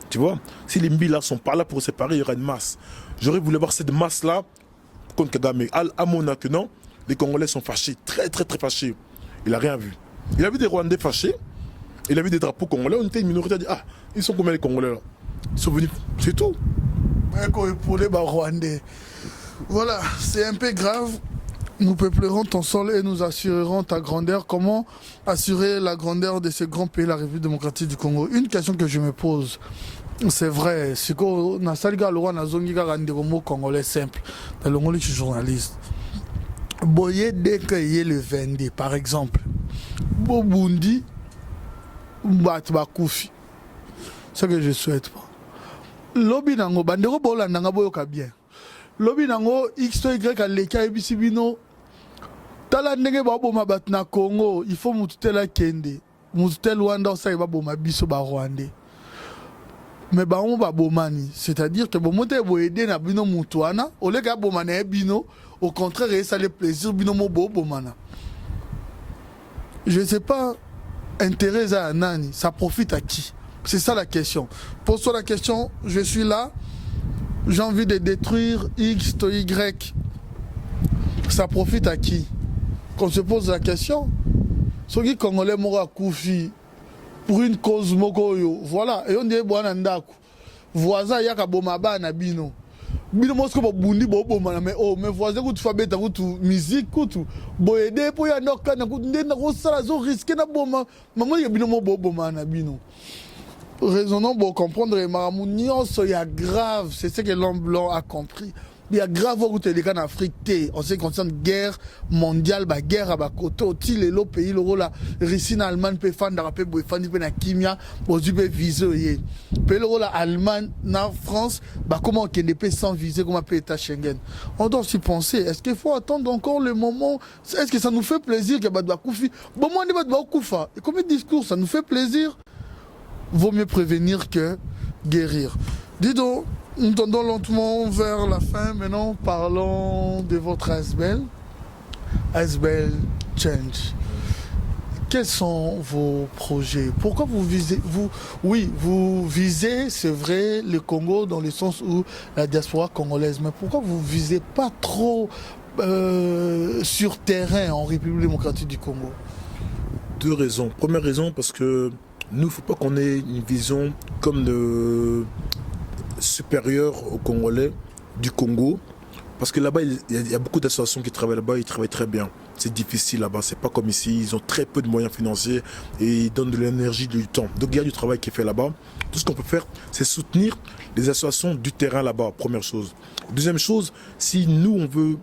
[SPEAKER 1] Tu vois, si les Mbila ne sont pas là pour se séparer, il y aura une masse. J'aurais voulu voir cette masse-là contre Kagame. À Mona que non, les Congolais sont fâchés, très très très fâchés. Il n'a rien vu. Il a vu des Rwandais fâchés, il a vu des drapeaux congolais, on était une minorité, il a dit, ils sont combien les Congolais là? Ils sont venus, c'est tout.
[SPEAKER 2] Pour les Rwandais. Voilà, c'est un peu grave. Nous peuplerons ton sol et nous assurerons ta grandeur. Comment assurer la grandeur de ce grand pays, la République démocratique du Congo? Une question que je me pose, c'est vrai, c'est que na saliga loi na zongiga rendez-vous congolais simple. Dans le monde, je suis journaliste. Boye dès qu'il y a le 22, par exemple, Bobundi, Batba Koufi. C'est ce que je souhaite pas. Lobi nango, bandero bola nanga boyoka bien. Lobi nango, X to Y à l'eka ebisibino. Tala ndenge ba boma bat na Congo, il faut mututela kende. Mututela Rwanda, ça y va boma biso ba Rwandais. Mais bah on va bomani, c'est-à-dire que bon monter bo aider na bino mutuana, au lieu que bomane bino, au contraire, et ça les plaisir, binomo bobo mana. Je ne sais pas, intérêt à Nani, ça profite à qui? C'est ça la question. Pose-toi la question, je suis là, j'ai envie de détruire X to Y. Ça profite à qui? Qu'on se pose la question. Ceux qui Congolais Mora Koufi pour une cause mokoyo. Voilà. Et on dit Boanandaku. Voisin yaka bomaba na bino. Bino mosko bo bundi bo bomana mais oh mais voisin ku tu fabeta ku tu musique ku tu bo aider pour ya noka na ku ndena ko sala zo risquer na boma. Maman ya bino mo bo bomana bino. Raisonnons pour comprendre les maramounions, il y a grave, c'est ce que l'homme blanc a compris. Il y a grave où tu es en Afrique, en ce qui concerne guerre mondiale, la guerre à côté, les lots pays, le rôle la Russie, l'Allemagne, peut faire des Bouffani, la Kimia, pour du viser. Puis le rôle l'Allemagne, la France, comment on peut sans viser, comment on peut être Schengen. On doit s'y penser. Est-ce qu'il faut attendre encore le moment? Est-ce que ça nous fait plaisir qu'il y ait des Koufi? Bon, moi, on est des Koufa. Et comme discours, ça nous fait plaisir? Vaut mieux prévenir que guérir. Dis donc, nous tendons lentement vers la fin. Maintenant, parlons de votre ASBEL. ASBEL Change. Quels sont vos projets? Pourquoi vous visez, vous visez, c'est vrai, le Congo dans le sens où la diaspora congolaise, mais pourquoi vous ne visez pas trop sur terrain en République démocratique du Congo?
[SPEAKER 1] Deux raisons. Première raison, parce que nous, il ne faut pas qu'on ait une vision comme supérieure aux Congolais du Congo. Parce que là-bas, il y a beaucoup d'associations qui travaillent là-bas, ils travaillent très bien. C'est difficile là-bas, c'est pas comme ici, ils ont très peu de moyens financiers et ils donnent de l'énergie, du temps. Donc il y a du travail qui est fait là-bas. Tout ce qu'on peut faire, c'est soutenir les associations du terrain là-bas, première chose. Deuxième chose, si nous, on veut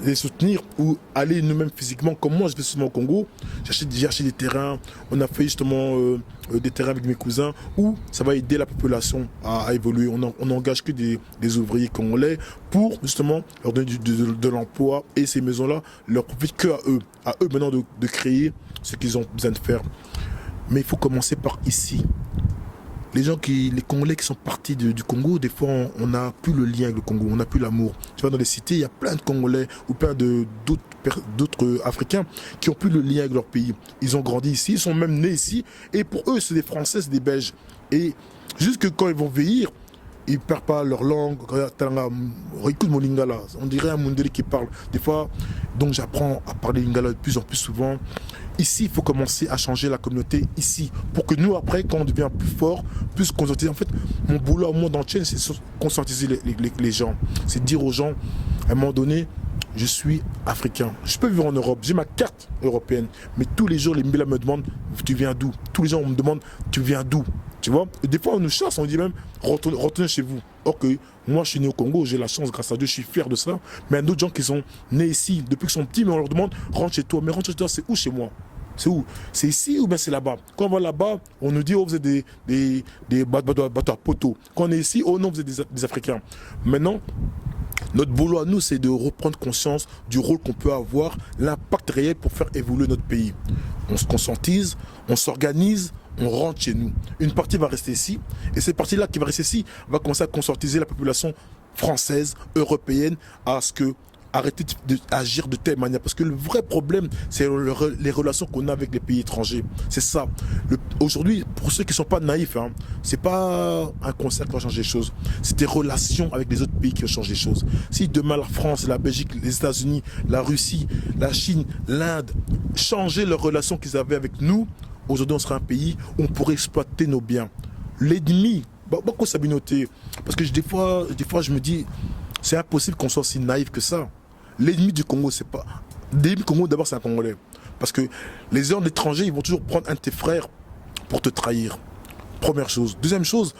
[SPEAKER 1] les soutenir ou aller nous-mêmes physiquement, comme moi je vais souvent au Congo, j'ai acheté des terrains, on a fait justement des terrains avec mes cousins où ça va aider la population à évoluer. On n'engage que des ouvriers congolais pour justement leur donner de l'emploi et ces maisons-là leur profitent que à eux maintenant de créer ce qu'ils ont besoin de faire. Mais il faut commencer par ici. Les Congolais qui sont partis du Congo, des fois, on n'a plus le lien avec le Congo, on n'a plus l'amour. Tu vois, dans les cités, il y a plein de Congolais ou plein d'autres Africains qui n'ont plus le lien avec leur pays. Ils ont grandi ici, ils sont même nés ici, et pour eux, c'est des Français, c'est des Belges. Et juste que quand ils vont vieillir, ils ne perdent pas leur langue. Écoute mon lingala, on dirait un Mundeli qui parle. Des fois, donc j'apprends à parler lingala de plus en plus souvent. Ici, il faut commencer à changer la communauté ici. Pour que nous, après, quand on devient plus fort, plus conscientiser. En fait, mon boulot au monde entier, c'est conscientiser les gens. C'est dire aux gens, à un moment donné, je suis africain. Je peux vivre en Europe, j'ai ma carte européenne. Mais tous les jours, les Mbila me demandent, tu viens d'où? Tous les gens, on me demande, tu viens d'où? Tu vois? Et des fois, on nous chasse, on dit même, retournez chez vous. Or que moi, je suis né au Congo, j'ai la chance, grâce à Dieu, je suis fier de ça. Mais il y a d'autres gens qui sont nés ici, depuis qu'ils sont petits, mais on leur demande, rentre chez toi. Mais rentre chez toi, c'est où chez moi? C'est où? C'est ici ou bien c'est là-bas? Quand on va là-bas, on nous dit, oh, vous êtes des bateaux à poteaux. Quand on est ici, oh non, vous êtes des Africains. Maintenant, notre boulot à nous, c'est de reprendre conscience du rôle qu'on peut avoir, l'impact réel pour faire évoluer notre pays. On se conscientise, on s'organise, on rentre chez nous. Une partie va rester ici, et cette partie-là qui va rester ici va commencer à conscientiser la population française, européenne, à ce que arrêter d'agir de telle manière. Parce que le vrai problème, c'est les relations qu'on a avec les pays étrangers. C'est ça. Aujourd'hui, pour ceux qui ne sont pas naïfs, hein, c'est pas un concert qui va changer les choses. C'est des relations avec les autres pays qui vont changer les choses. Si demain la France, la Belgique, les États-Unis, la Russie, la Chine, l'Inde changeaient leurs relations qu'ils avaient avec nous, aujourd'hui on serait un pays où on pourrait exploiter nos biens. L'ennemi, beaucoup s'abinoter. Parce que des fois je me dis, c'est impossible qu'on soit aussi naïf que ça. L'ennemi du Congo, c'est pas. L'ennemi du Congo, d'abord, c'est un Congolais. Parce que les gens étrangers, ils vont toujours prendre un de tes frères pour te trahir. Première chose. Deuxième chose,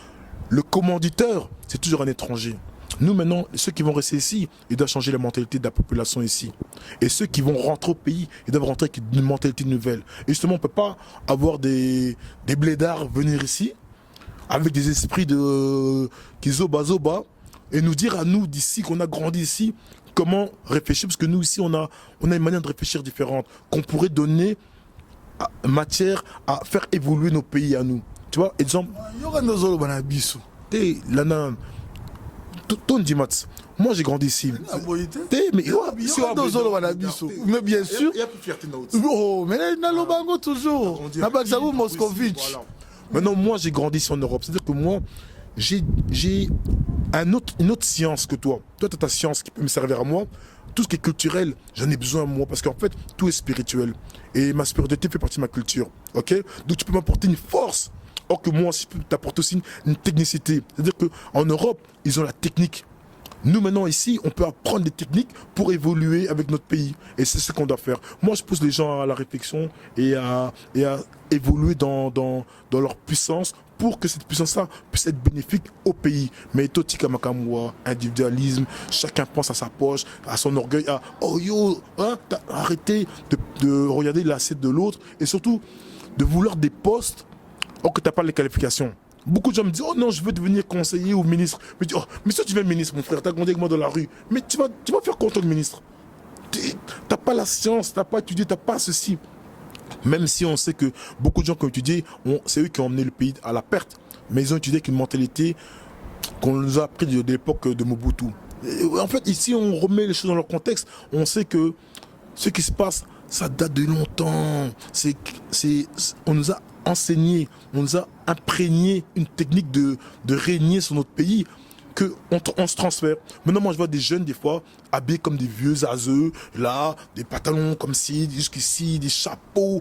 [SPEAKER 1] le commanditeur, c'est toujours un étranger. Nous, maintenant, ceux qui vont rester ici, ils doivent changer la mentalité de la population ici. Et ceux qui vont rentrer au pays, ils doivent rentrer avec une mentalité nouvelle. Et justement, on ne peut pas avoir des blédards venir ici, avec des esprits de Kizoba, et nous dire à nous d'ici, qu'on a grandi ici, comment réfléchir, parce que nous ici, on a une manière de réfléchir différente, qu'on pourrait donner matière à faire évoluer nos pays à nous. Tu vois, exemple, Moi, j'ai grandi ici. Mais
[SPEAKER 2] bien sûr.
[SPEAKER 1] Il y a plus de fierté dans
[SPEAKER 2] Oh, mais là, le bango toujours. Nabakzabou Moscovitch.
[SPEAKER 1] Maintenant, moi, j'ai grandi ici en Europe. C'est-à-dire que moi, j'ai une autre science que toi. Toi, tu as ta science qui peut me servir à moi. Tout ce qui est culturel, j'en ai besoin moi. Parce qu'en fait, tout est spirituel. Et ma spiritualité fait partie de ma culture. Ok? Donc, tu peux m'apporter une force. Or que moi, je peux t'apporter aussi une technicité. C'est-à-dire qu'en Europe, ils ont la technique. Nous, maintenant, ici, on peut apprendre des techniques pour évoluer avec notre pays. Et c'est ce qu'on doit faire. Moi, je pousse les gens à la réflexion et à évoluer dans leur puissance pour que cette puissance-là puisse être bénéfique au pays. Mais Totika Makamwa, individualisme, chacun pense à sa poche, à son orgueil, à oh yo, hein, arrêtez de regarder l'assiette de l'autre et surtout de vouloir des postes or que tu n'as pas les qualifications. Beaucoup de gens me disent, oh non, je veux devenir conseiller ou ministre. Mais tu dis, oh, mais si tu deviens ministre, mon frère, tu as grandi avec moi dans la rue. Mais tu vas faire quoi en tant que ministre? Tu n'as pas la science, tu n'as pas étudié, tu n'as pas ceci. Même si on sait que beaucoup de gens qui ont étudié, c'est eux qui ont emmené le pays à la perte. Mais ils ont étudié avec une mentalité qu'on nous a appris de l'époque de Mobutu. Et en fait, ici, on remet les choses dans leur contexte. On sait que ce qui se passe, ça date de longtemps. On nous a enseigné, on nous a imprégné une technique de régner sur notre pays qu'on se transfère. Maintenant, moi, je vois des jeunes, des fois, habillés comme des vieux azeux, là, des pantalons comme ci, jusqu'ici, des chapeaux.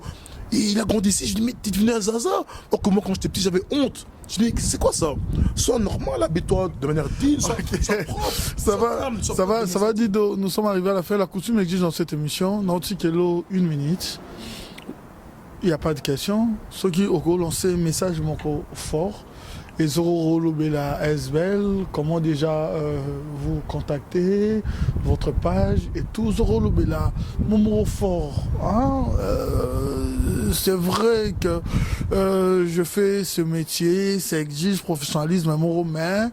[SPEAKER 1] Et il a grandi ici, je lui dis, mais t'es devenu un zaza. Or que moi, quand j'étais petit, j'avais honte. Je lui dis, c'est quoi ça? Sois normal, habille-toi de manière digne, sois propre.
[SPEAKER 2] Ça va, Dido. Nous sommes arrivés à la fin. La coutume exige dans cette émission, Naughty Kelo, 1 minute. Il n'y a pas de question. Ceux qui ont lancé un message fort. Et Zoro Lobela SBL, comment déjà vous contacter, votre page et tout. Zoro Lobela, mon mot fort. Hein? C'est vrai que je fais ce métier, ça exige professionnalisme, mais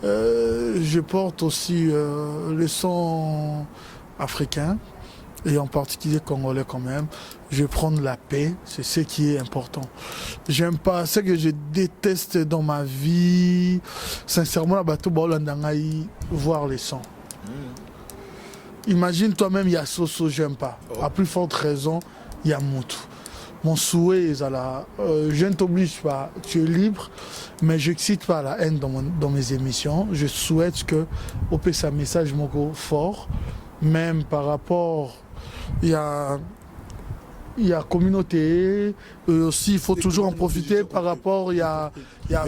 [SPEAKER 2] je porte aussi le son africain. Et en particulier congolais quand même, je vais prendre la paix, c'est ce qui est important. J'aime pas, ce que je déteste dans ma vie, sincèrement, la bateau Baolandangaï, voir les sons. Imagine toi-même, il y a Soso, j'aime pas. À plus forte raison, il y a Moutou. Mon souhait est là, je ne t'oblige pas, tu es libre, mais je n'excite pas la haine dans mes émissions. Je souhaite que, au PSA message fort, même par rapport, il y a communauté, aussi il faut toujours en profiter par rapport, il y a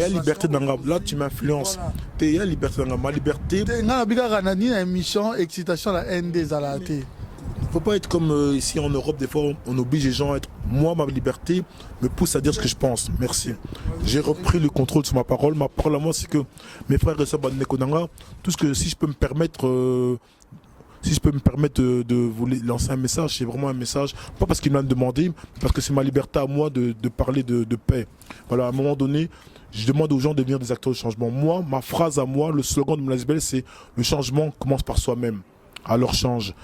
[SPEAKER 1] liberté d'Angab, là tu m'influences. Il y a liberté d'Angab, ma liberté.
[SPEAKER 2] Il y a émission, excitation, la haine des alatés.
[SPEAKER 1] Il ne faut pas être comme ici en Europe, des fois on oblige les gens à être. Moi, ma liberté me pousse à dire ce que je pense. Merci. J'ai repris le contrôle sur ma parole. Ma parole à moi, c'est que mes frères et sœurs Banekonanga, tout ce que si je peux me permettre. De vous lancer un message, c'est vraiment un message, pas parce qu'il m'a demandé, mais parce que c'est ma liberté à moi de parler de paix. Voilà, à un moment donné, je demande aux gens de devenir des acteurs de changement. Moi, ma phrase à moi, le slogan de Mlasbel, c'est le changement commence par soi-même. Alors change.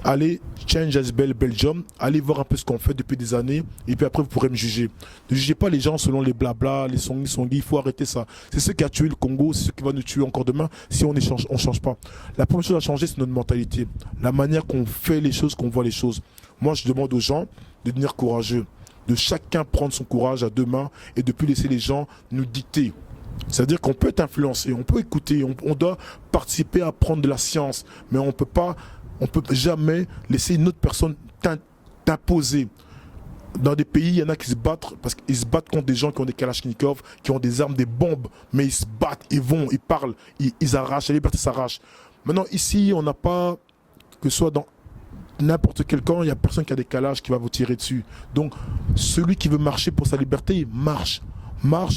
[SPEAKER 1] Allez, change Asbel Belgium, allez voir un peu ce qu'on fait depuis des années, et puis après vous pourrez me juger. Ne jugez pas les gens selon les blabla, les songis, il faut arrêter ça. C'est ce qui a tué le Congo, c'est ce qui va nous tuer encore demain si on ne change pas. La première chose à changer, c'est notre mentalité, la manière qu'on fait les choses, qu'on voit les choses. Moi, je demande aux gens de devenir courageux, de chacun prendre son courage à deux mains et de ne plus laisser les gens nous dicter. C'est-à-dire qu'on peut être influencé, on peut écouter, on doit participer à prendre de la science, mais on ne peut jamais laisser une autre personne t'imposer. Dans des pays, il y en a qui se battent parce qu'ils se battent contre des gens qui ont des kalachnikovs, qui ont des armes, des bombes, mais ils se battent, ils vont, ils parlent, ils arrachent, la liberté s'arrache. Maintenant, ici, on n'a pas, que ce soit dans n'importe quel camp, il n'y a personne qui a des calages qui va vous tirer dessus. Donc, celui qui veut marcher pour sa liberté, marche,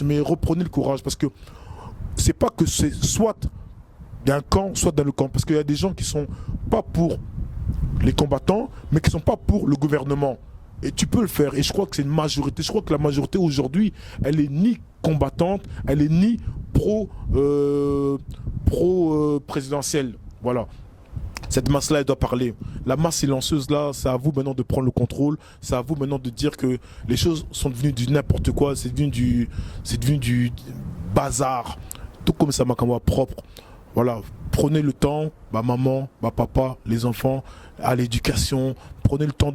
[SPEAKER 1] mais reprenez le courage parce que c'est pas que c'est soit d'un camp, soit dans le camp. Parce qu'il y a des gens qui sont pas pour les combattants, mais qui sont pas pour le gouvernement. Et tu peux le faire. Et je crois que c'est une majorité. Je crois que la majorité aujourd'hui, elle est ni combattante, elle est ni pro-présidentielle. Voilà. Cette masse-là, elle doit parler. La masse silencieuse, là, c'est à vous maintenant de prendre le contrôle. C'est à vous maintenant de dire que les choses sont devenues du n'importe quoi. C'est devenu du bazar. Tout comme ça, Makama propre. Voilà, prenez le temps, ma maman, ma papa, les enfants, à l'éducation. Prenez le temps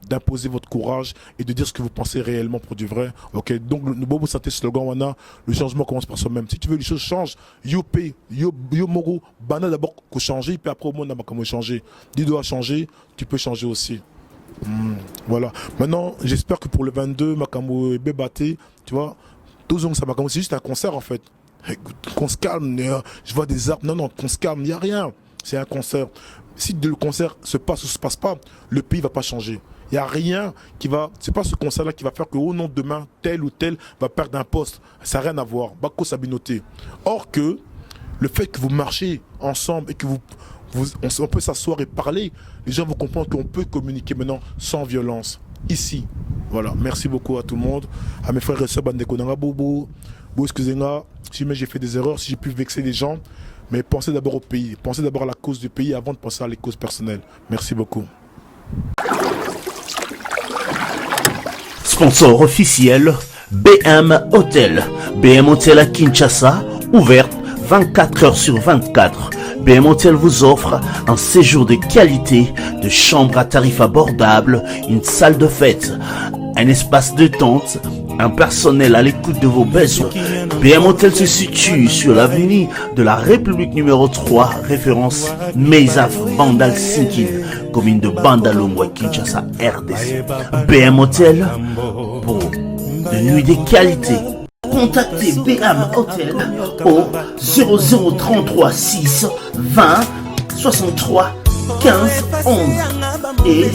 [SPEAKER 1] d'imposer votre courage et de dire ce que vous pensez réellement pour du vrai. Ok, donc le Bobo Santé slogan, wana, le changement commence par soi-même. Si tu veux que les choses changent, yo pay, yo mogo, bana d'abord qu'on changer, puis après au monde, on va changer. Dido a changé, tu peux changer aussi. Voilà. Maintenant, j'espère que pour le 22, Makamo et Bébaté, tu vois, tous ça Makamo, c'est juste un concert en fait. Qu'on se calme, je vois des arbres, non, qu'on se calme, il n'y a rien. C'est un concert. Si le concert se passe ou se passe pas, le pays va pas changer. Il n'y a rien qui va. C'est pas ce concert-là qui va faire que, oh non, demain, tel ou tel va perdre un poste. Ça n'a rien à voir. Bako Sabinoté. Or que le fait que vous marchez ensemble et que on peut s'asseoir et parler, les gens vont comprendre qu'on peut communiquer maintenant sans violence. Ici. Voilà. Merci beaucoup à tout le monde. À mes frères et sœurs, Bandeko Nanga Bobo. Excusez-moi si j'ai fait des erreurs, si j'ai pu vexer les gens. Mais pensez d'abord au pays, pensez d'abord à la cause du pays avant de penser à les causes personnelles. Merci beaucoup.
[SPEAKER 3] Sponsor officiel, BM Hotel. BM Hotel à Kinshasa, ouverte 24 heures sur 24. BM Hotel vous offre un séjour de qualité, de chambres à tarifs abordables, une salle de fête, un espace de tente, un personnel à l'écoute de vos besoins. BM Hotel se situe sur l'avenue de la République numéro 3, référence Meizaf Bandal Sinkin, commune de Bandalongwa, Kinshasa, RDC. BM Hotel pour de nuits de qualité. Contactez BM Hotel au 0033 6 20 63 15 11 et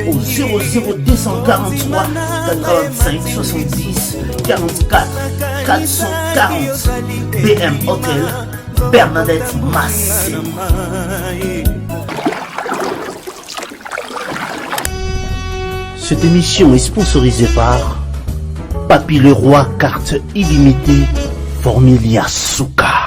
[SPEAKER 3] au 00243 85 70 44 440. BM Hotel, Bernadette Massé. Cette émission est sponsorisée par Papy Leroy, carte illimitée, Formilia Souka.